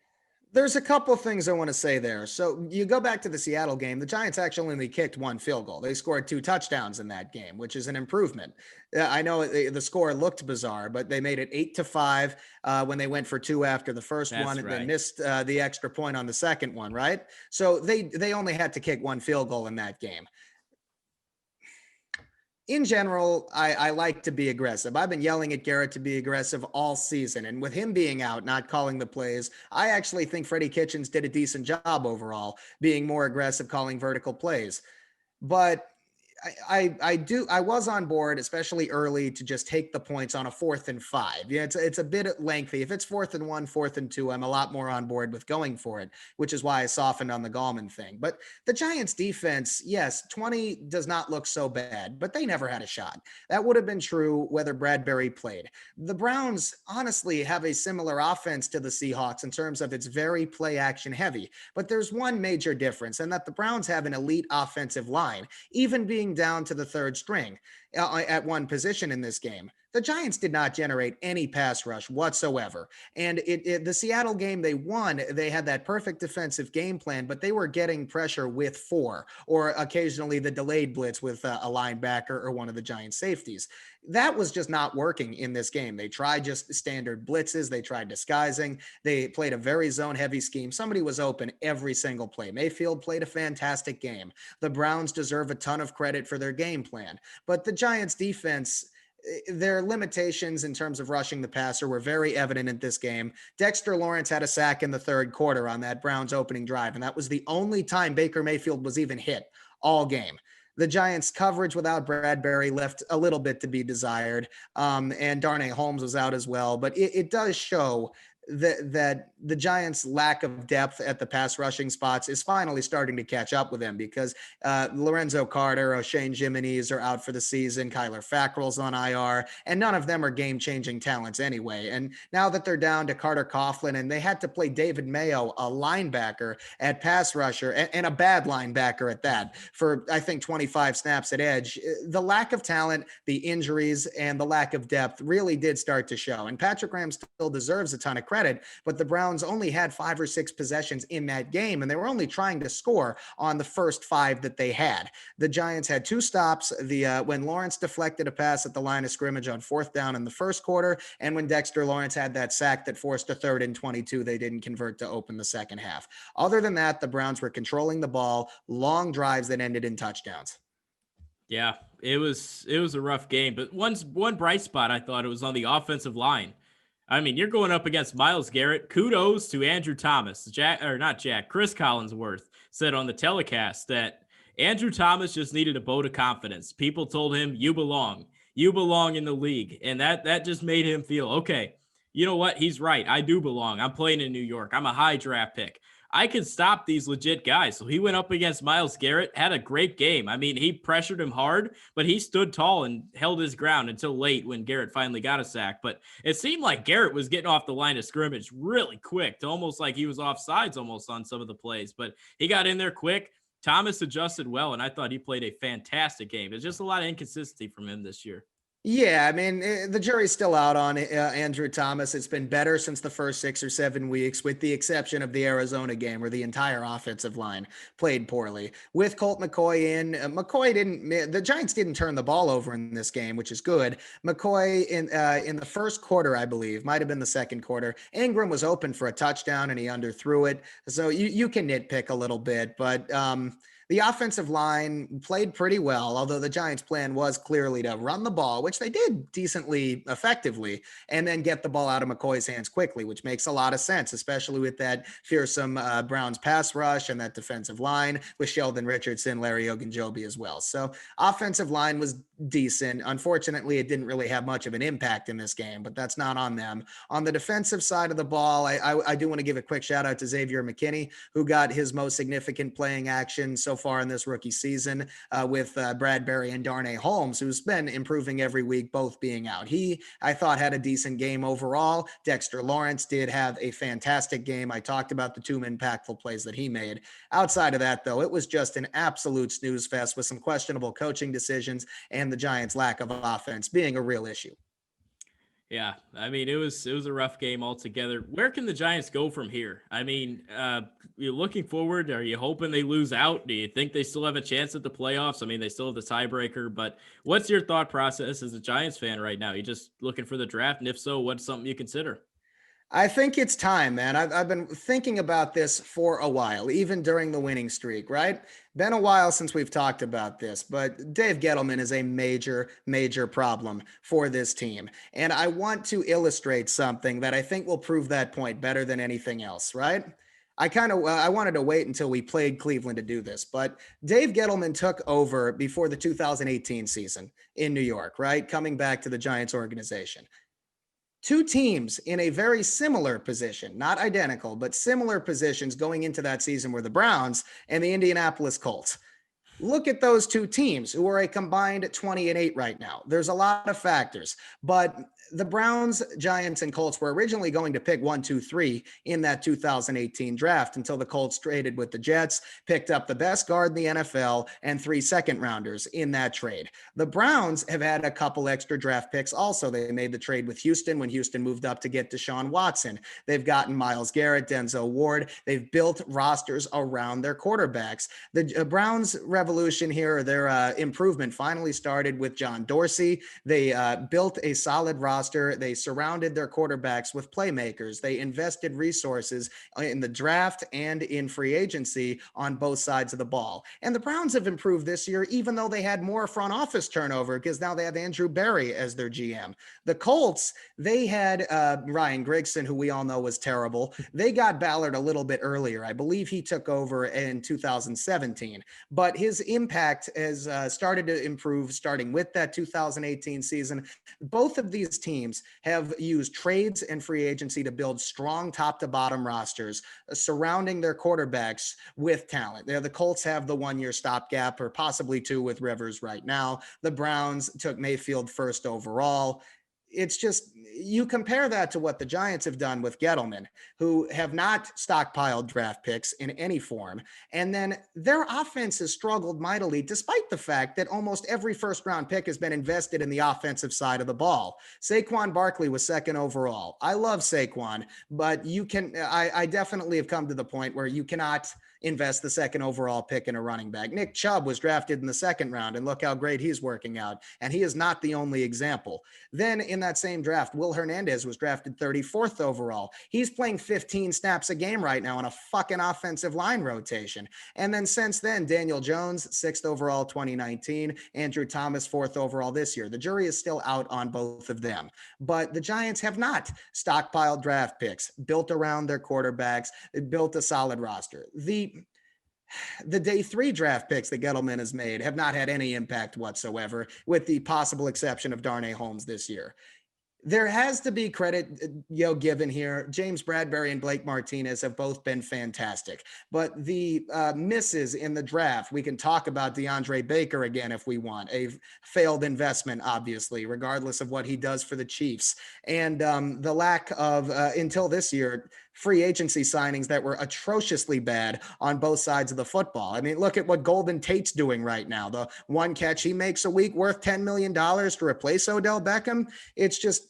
There's a couple of things I want to say there. So you go back to the Seattle game, the Giants actually only kicked one field goal. They scored 2 touchdowns in that game, which is an improvement. I know the score looked bizarre, but they made it 8-5 when they went for 2 after the first That's one and right. then missed the extra point on the second one, right? So they only had to kick one field goal in that game. In general, I like to be aggressive. I've been yelling at Garrett to be aggressive all season. And with him being out, not calling the plays, I actually think Freddie Kitchens did a decent job overall, being more aggressive, calling vertical plays. But I was on board, especially early, to just take the points on a 4th and 5. Yeah, it's a bit lengthy. If it's 4th and 1, 4th and 2, I'm a lot more on board with going for it, which is why I softened on the Gallman thing. But the Giants defense, yes, 20 does not look so bad, but they never had a shot. That would have been true whether Bradbury played. The Browns honestly have a similar offense to the Seahawks in terms of it's very play action heavy, but there's one major difference, and that the Browns have an elite offensive line, even being down to the 3rd string at one position in this game. The Giants did not generate any pass rush whatsoever. And the Seattle game they won, they had that perfect defensive game plan, but they were getting pressure with 4 or occasionally the delayed blitz with a linebacker or one of the Giants safeties. That was just not working in this game. They tried just standard blitzes. They tried disguising. They played a very zone heavy scheme. Somebody was open every single play. Mayfield played a fantastic game. The Browns deserve a ton of credit for their game plan, but the Giants defense, their limitations in terms of rushing the passer were very evident in this game. Dexter Lawrence had a sack in the 3rd quarter on that Browns opening drive, and that was the only time Baker Mayfield was even hit all game. The Giants' coverage without Bradbury left a little bit to be desired, and Darnay Holmes was out as well. But it does show that the Giants' lack of depth at the pass rushing spots is finally starting to catch up with them, because Lorenzo Carter, O'Shane Jimenez are out for the season. Kyler Fackrell's on IR, and none of them are game-changing talents anyway. And now that they're down to Carter Coughlin, and they had to play David Mayo, a linebacker at pass rusher, and a bad linebacker at that, for I think 25 snaps at edge, the lack of talent, the injuries, and the lack of depth really did start to show. And Patrick Graham still deserves a ton of credit, but the Browns only had 5 or 6 possessions in that game, and they were only trying to score on the first 5 that they had. The Giants had 2 stops, when Lawrence deflected a pass at the line of scrimmage on 4th down in the 1st quarter, and when Dexter Lawrence had that sack that forced a 3rd and 22, they didn't convert to open the second half. Other than that, the Browns were controlling the ball, long drives that ended in touchdowns. Yeah, it was a rough game, but one bright spot I thought it was on the offensive line. I mean, you're going up against Myles Garrett. Kudos to Andrew Thomas. Chris Collinsworth said on the telecast that Andrew Thomas just needed a vote of confidence. People told him, you belong. You belong in the league. And that just made him feel, okay, you know what? He's right. I do belong. I'm playing in New York. I'm a high draft pick. I can stop these legit guys. So he went up against Myles Garrett, had a great game. I mean, he pressured him hard, but he stood tall and held his ground until late when Garrett finally got a sack. But it seemed like Garrett was getting off the line of scrimmage really quick, to almost like he was offsides almost on some of the plays. But he got in there quick. Thomas adjusted well, and I thought he played a fantastic game. It's just a lot of inconsistency from him this year. Yeah, I mean, the jury's still out on Andrew Thomas. It's been better since the first 6 or 7 weeks, with the exception of the Arizona game where the entire offensive line played poorly. With Colt McCoy in, the Giants didn't turn the ball over in this game, which is good. McCoy in the 1st quarter, I believe, might have been the 2nd quarter, Ingram was open for a touchdown and he underthrew it. So you can nitpick a little bit, but The offensive line played pretty well, although the Giants' plan was clearly to run the ball, which they did decently effectively, and then get the ball out of McCoy's hands quickly, which makes a lot of sense, especially with that fearsome Browns pass rush and that defensive line with Sheldon Richardson, Larry Ogunjobi as well. So offensive line was decent. Unfortunately, it didn't really have much of an impact in this game, but that's not on them. On the defensive side of the ball, I do want to give a quick shout out to Xavier McKinney, who got his most significant playing action so far in this rookie season with Bradbury and Darnay Holmes, who's been improving every week, both being out. He, I thought, had a decent game overall. Dexter Lawrence did have a fantastic game. I talked about the two impactful plays that he made. Outside of that, though, it was just an absolute snooze fest with some questionable coaching decisions and the Giants' lack of offense being a real issue. Yeah, I mean, it was a rough game altogether. Where can the Giants go from here? I mean, you're looking forward. Are you hoping they lose out? Do you think they still have a chance at the playoffs? I mean, they still have the tiebreaker, but what's your thought process as a Giants fan right now? You just looking for the draft, and if so, what's something you consider? I think it's time, man. I've been thinking about this for a while, even during the winning streak, right? Been a while since we've talked about this, but Dave Gettleman is a major, major problem for this team. And I want to illustrate something that I think will prove that point better than anything else, right? I wanted to wait until we played Cleveland to do this, but Dave Gettleman took over before the 2018 season in New York, right? Coming back to the Giants organization. Two teams in a very similar position, not identical, but similar positions going into that season were the Browns and the Indianapolis Colts. Look at those two teams who are a combined 20-8 right now. There's a lot of factors, but the Browns, Giants, and Colts were originally going to pick 1, 2, 3 in that 2018 draft until the Colts traded with the Jets, picked up the best guard in the NFL, and 3 second-rounders in that trade. The Browns have had a couple extra draft picks also. They made the trade with Houston when Houston moved up to get Deshaun Watson. They've gotten Myles Garrett, Denzel Ward. They've built rosters around their quarterbacks. The Browns' revolution here, their improvement finally started with John Dorsey. They built a solid roster. They surrounded their quarterbacks with playmakers. They invested resources in the draft and in free agency on both sides of the ball. And the Browns have improved this year, even though they had more front office turnover because now they have Andrew Berry as their GM. The Colts, they had Ryan Grigson, who we all know was terrible. They got Ballard a little bit earlier. I believe he took over in 2017, but his impact has started to improve starting with that 2018 season. Both of these teams have used trades and free agency to build strong top to bottom rosters surrounding their quarterbacks with talent. The Colts have the 1-year stopgap or possibly 2 with Rivers right now. The Browns took Mayfield first overall. It's just, you compare that to what the Giants have done with Gettleman, who have not stockpiled draft picks in any form. And then their offense has struggled mightily, despite the fact that almost every first round pick has been invested in the offensive side of the ball. Saquon Barkley was second overall. I love Saquon, but I definitely have come to the point where you cannot invest the second overall pick in a running back. Nick Chubb was drafted in the second round, and look how great he's working out. And he is not the only example. Then in that same draft, Will Hernandez was drafted 34th overall. He's playing 15 snaps a game right now in a fucking offensive line rotation. And then since then, Daniel Jones, 6th overall 2019, Andrew Thomas, 4th overall this year. The jury is still out on both of them. But the Giants have not stockpiled draft picks, built around their quarterbacks, built a solid roster. The day 3 draft picks that Gettleman has made have not had any impact whatsoever, with the possible exception of Darnay Holmes this year. There has to be credit, given here. James Bradbury and Blake Martinez have both been fantastic, but the misses in the draft, we can talk about DeAndre Baker again if we want. A failed investment, obviously, regardless of what he does for the Chiefs. And the lack of, until this year, free agency signings that were atrociously bad on both sides of the football. I mean, look at what Golden Tate's doing right now. The one catch he makes a week worth $10 million to replace Odell Beckham. It's just,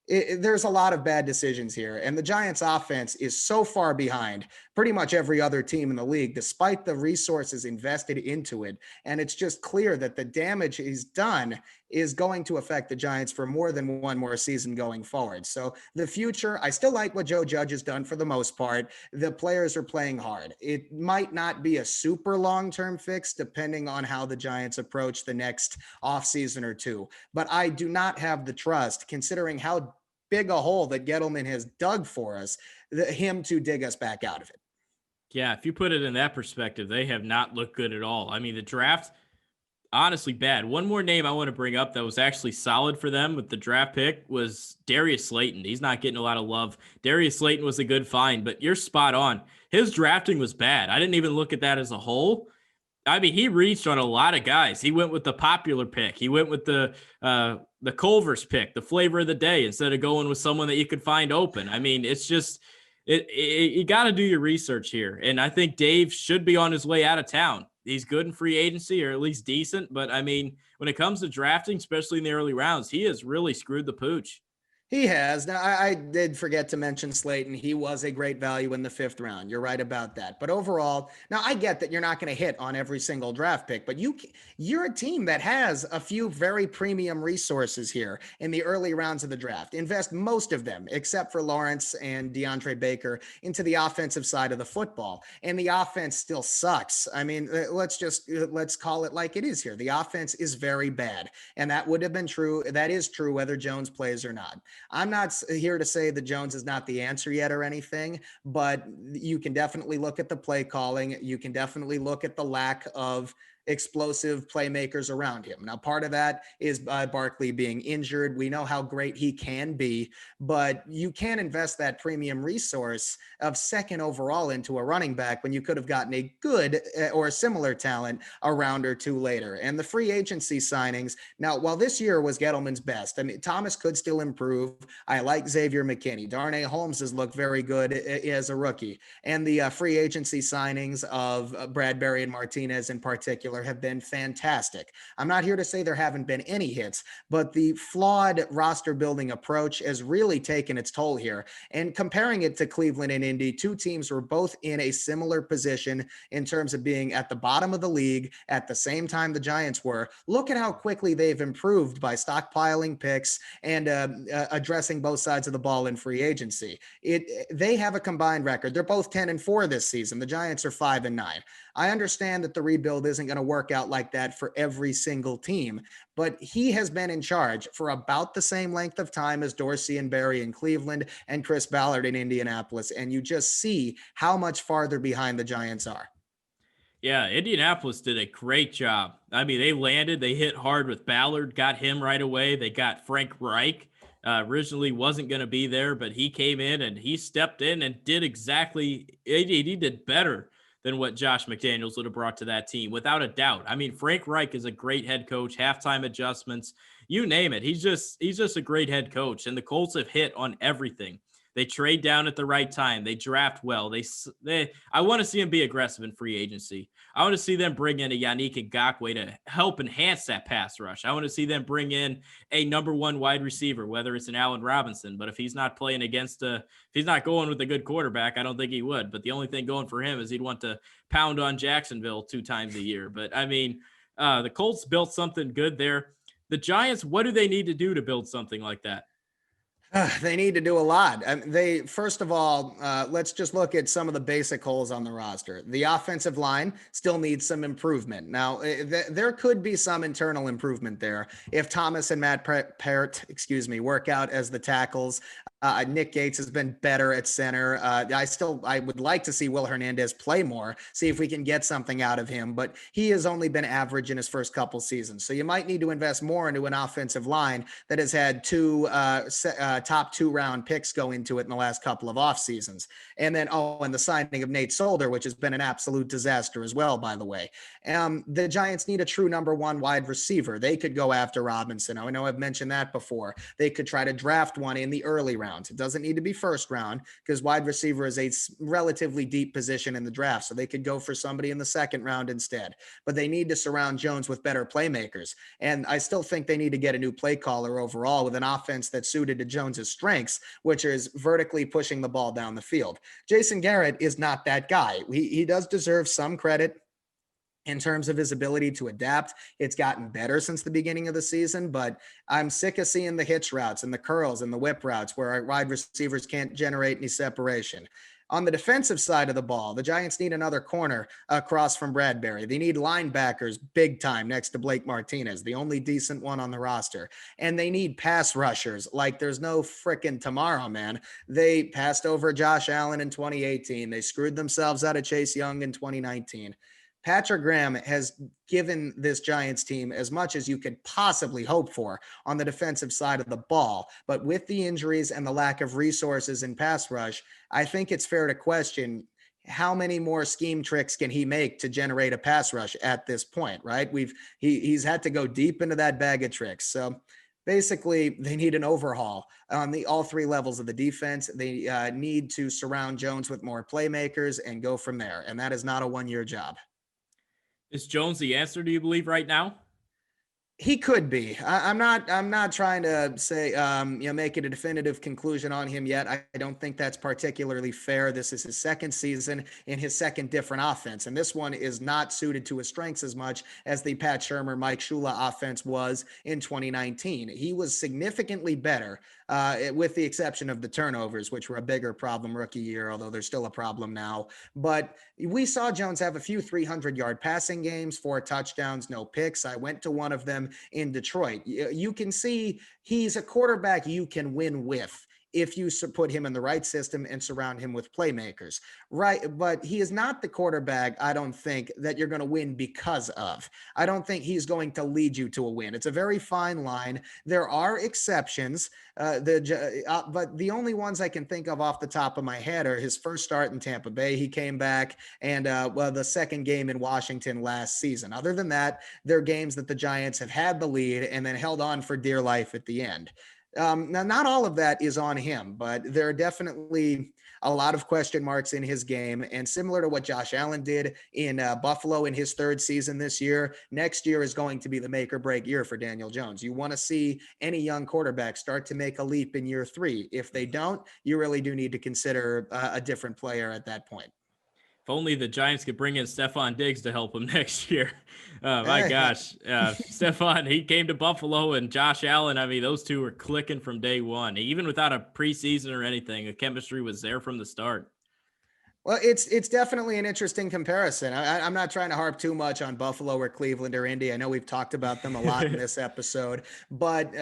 there's a lot of bad decisions here. And the Giants offense is so far behind pretty much every other team in the league, despite the resources invested into it. And it's just clear that the damage is done is going to affect the Giants for more than one more season going forward. So the future, I still like what Joe Judge has done for the most part. The players are playing hard. It might not be a super long-term fix depending on how the Giants approach the next offseason or two. But I do not have the trust, considering how big a hole that Gettleman has dug for us, him to dig us back out of it. Yeah, if you put it in that perspective, they have not looked good at all. I mean, the draft, honestly bad. One more name I want to bring up that was actually solid for them with the draft pick was Darius Slayton. He's not getting a lot of love. Darius Slayton was a good find, but you're spot on. His drafting was bad. I didn't even look at that as a whole. I mean, he reached on a lot of guys. He went with the popular pick. He went with the Culver's pick, the flavor of the day, instead of going with someone that you could find open. I mean, it's just you got to do your research here. And I think Dave should be on his way out of town. He's good in free agency, or at least decent. But I mean, when it comes to drafting, especially in the early rounds, he has really screwed the pooch. He has. Now, I did forget to mention Slayton. He was a great value in the 5th round. You're right about that. But overall, now I get that you're not going to hit on every single draft pick, but you're a team that has a few very premium resources here in the early rounds of the draft. Invest most of them, except for Lawrence and DeAndre Baker, into the offensive side of the football. And the offense still sucks. I mean, let's call it like it is here. The offense is very bad. And that would have been true. That is true whether Jones plays or not. I'm not here to say that Jones is not the answer yet or anything, but you can definitely look at the play calling. You can definitely look at the lack of explosive playmakers around him. Now, part of that is Barkley being injured. We know how great he can be, but you can't invest that premium resource of 2nd overall into a running back when you could have gotten a good or a similar talent a round or two later. And the free agency signings, now, while this year was Gettleman's best, I mean, Thomas could still improve. I like Xavier McKinney. Darnay Holmes has looked very good as a rookie. And the free agency signings of Bradbury and Martinez in particular have been fantastic. I'm not here to say there haven't been any hits, but the flawed roster building approach has really taken its toll here. And comparing it to Cleveland and Indy, two teams were both in a similar position in terms of being at the bottom of the league at the same time the Giants were. Look at how quickly they've improved by stockpiling picks and addressing both sides of the ball in free agency. They have a combined record. They're both 10-4 this season. The Giants are 5-9. I understand that the rebuild isn't going to work out like that for every single team, but he has been in charge for about the same length of time as Dorsey and Barry in Cleveland and Chris Ballard in Indianapolis. And you just see how much farther behind the Giants are. Yeah, Indianapolis did a great job. I mean, they landed, they hit hard with Ballard, got him right away. They got Frank Reich. Originally wasn't going to be there, but he came in and he stepped in and did exactly, he did better than what Josh McDaniels would have brought to that team, without a doubt. I mean, Frank Reich is a great head coach, halftime adjustments, you name it. He's just a great head coach, and the Colts have hit on everything. They trade down at the right time. They draft well. I want to see them be aggressive in free agency. I want to see them bring in a Yannick Ngakoue to help enhance that pass rush. I want to see them bring in a number 1 wide receiver, whether it's an Allen Robinson. But if he's not playing if he's not going with a good quarterback, I don't think he would. But the only thing going for him is he'd want to pound on Jacksonville 2 times a year. But I mean, the Colts built something good there. The Giants, what do they need to do to build something like that? They need to do a lot. They first of all, let's just look at some of the basic holes on the roster. The offensive line still needs some improvement. Now, there could be some internal improvement there if Thomas and Matt Parrott, work out as the tackles. Nick Gates has been better at center. I would like to see Will Hernandez play more, see if we can get something out of him, but he has only been average in his first couple seasons. So you might need to invest more into an offensive line that has had 2 top 2 round picks go into it in the last couple of off seasons. And then, and the signing of Nate Solder, which has been an absolute disaster as well, by the way. The Giants need a true number 1 wide receiver. They could go after Robinson. I know I've mentioned that before. They could try to draft one in the early round. It doesn't need to be first round because wide receiver is a relatively deep position in the draft. So they could go for somebody in the 2nd round instead, but they need to surround Jones with better playmakers. And I still think they need to get a new play caller overall with an offense that's suited to Jones's strengths, which is vertically pushing the ball down the field. Jason Garrett is not that guy. He does deserve some credit. in terms of his ability to adapt. It's gotten better since the beginning of the season, but I'm sick of seeing the hitch routes and the curls and the whip routes where our wide receivers can't generate any separation. On the defensive side of the ball, the Giants need another corner across from Bradbury. They need linebackers big time next to Blake Martinez, the only decent one on the roster. And they need pass rushers like there's no freaking tomorrow, man. They passed over Josh Allen in 2018. They screwed themselves out of Chase Young in 2019. Patrick Graham has given this Giants team as much as you could possibly hope for on the defensive side of the ball. But with the injuries and the lack of resources in pass rush, I think it's fair to question how many more scheme tricks can he make to generate a pass rush at this point, right? He's had to go deep into that bag of tricks. So basically, they need an overhaul on all three levels of the defense. They need to surround Jones with more playmakers and go from there. And that is not a one-year job. Is Jones the answer, do you believe, right now? He could be. I'm not trying to say, make it a definitive conclusion on him yet. I don't think that's particularly fair. This is his second season in his second different offense. And this one is not suited to his strengths as much as the Pat Shurmur, Mike Shula offense was in 2019. He was significantly better, with the exception of the turnovers, which were a bigger problem rookie year, although there's still a problem now. But we saw Jones have a few 300-yard passing games, 4 touchdowns, no picks. I went to one of them in Detroit. You can see he's a quarterback you can win with if you put him in the right system and surround him with playmakers, right? But he is not the quarterback, I don't think, that you're going to win because of. I don't think he's going to lead you to a win. It's a very fine line. There are exceptions, but the only ones I can think of off the top of my head are his first start in Tampa Bay. He came back, and the second game in Washington last season. Other than that, they're games that the Giants have had the lead and then held on for dear life at the end. Now, not all of that is on him, but there are definitely a lot of question marks in his game. And similar to what Josh Allen did in Buffalo in his third season this year, next year is going to be the make or break year for Daniel Jones. You want to see any young quarterback start to make a leap in year 3. If they don't, you really do need to consider a different player at that point. If only the Giants could bring in Stephon Diggs to help him next year. My gosh. Stephon, he came to Buffalo, and Josh Allen, I mean, those two were clicking from day one. Even without a preseason or anything, the chemistry was there from the start. Well, it's definitely an interesting comparison. I'm not trying to harp too much on Buffalo or Cleveland or Indy. I know we've talked about them a lot in this episode, but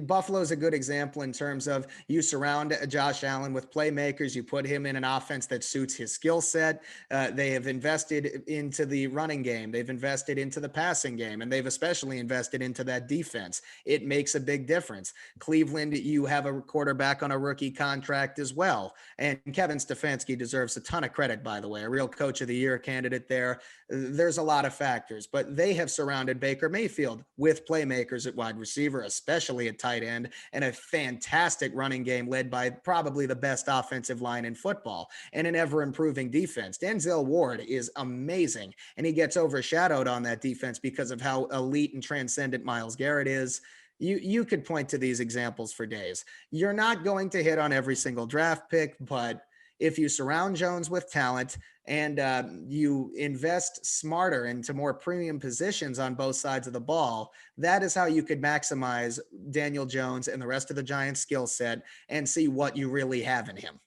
Buffalo is a good example in terms of you surround Josh Allen with playmakers. You put him in an offense that suits his skill set. They have invested into the running game. They've invested into the passing game, and they've especially invested into that defense. It makes a big difference. Cleveland, you have a quarterback on a rookie contract as well, and Kevin Stefanski deserves a ton of credit, by the way, a real coach of the year candidate there. There's a lot of factors, but they have surrounded Baker Mayfield with playmakers at wide receiver, especially at tight end, and a fantastic running game led by probably the best offensive line in football and an ever improving defense. Denzel Ward is amazing, and he gets overshadowed on that defense because of how elite and transcendent Myles Garrett is. You could point to these examples for days. You're not going to hit on every single draft pick, but if you surround Jones with talent and you invest smarter into more premium positions on both sides of the ball, that is how you could maximize Daniel Jones and the rest of the Giants' skill set and see what you really have in him.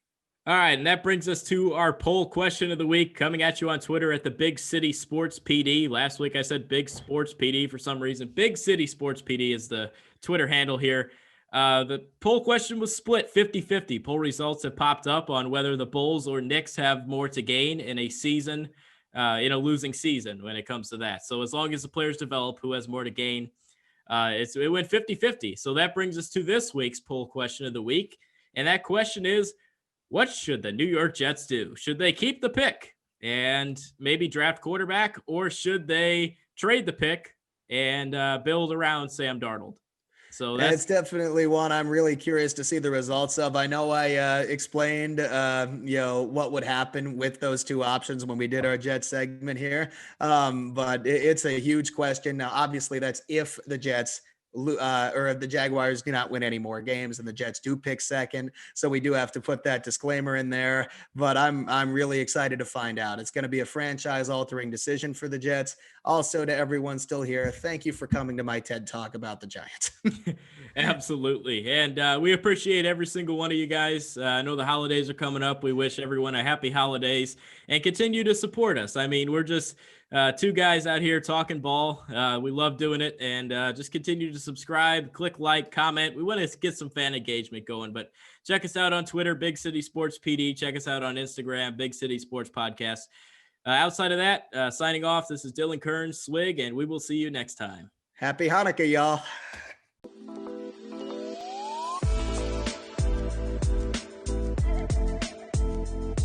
All right, and that brings us to our poll question of the week, coming at you on Twitter at the Big City Sports PD. Last week I said Big Sports PD for some reason. Big City Sports PD is the Twitter handle here. The poll question was split 50-50. Poll results have popped up on whether the Bulls or Knicks have more to gain in a season, in a losing season when it comes to that. So as long as the players develop, who has more to gain? It went 50-50. So that brings us to this week's poll question of the week. And that question is, what should the New York Jets do? Should they keep the pick and maybe draft quarterback, or should they trade the pick and build around Sam Darnold? So that's definitely one I'm really curious to see the results of. I know I explained, what would happen with those two options when we did our Jets segment here, but it's a huge question. Now, obviously, that's if the Jets or the Jaguars do not win any more games and the Jets do pick second. So we do have to put that disclaimer in there. But I'm really excited to find out. It's going to be a franchise-altering decision for the Jets. Also, to everyone still here, thank you for coming to my TED Talk about the Giants. Absolutely. And we appreciate every single one of you guys. I know the holidays are coming up. We wish everyone a happy holidays and continue to support us. I mean, we're just two guys out here talking ball. We love doing it, and just continue to subscribe, click like, comment. We want to get some fan engagement going, but check us out on Twitter, Big City Sports PD. Check us out on Instagram, Big City Sports Podcast. Outside of that, signing off, this is Dylan Kearns, Swig, and we will see you next time. Happy Hanukkah, y'all.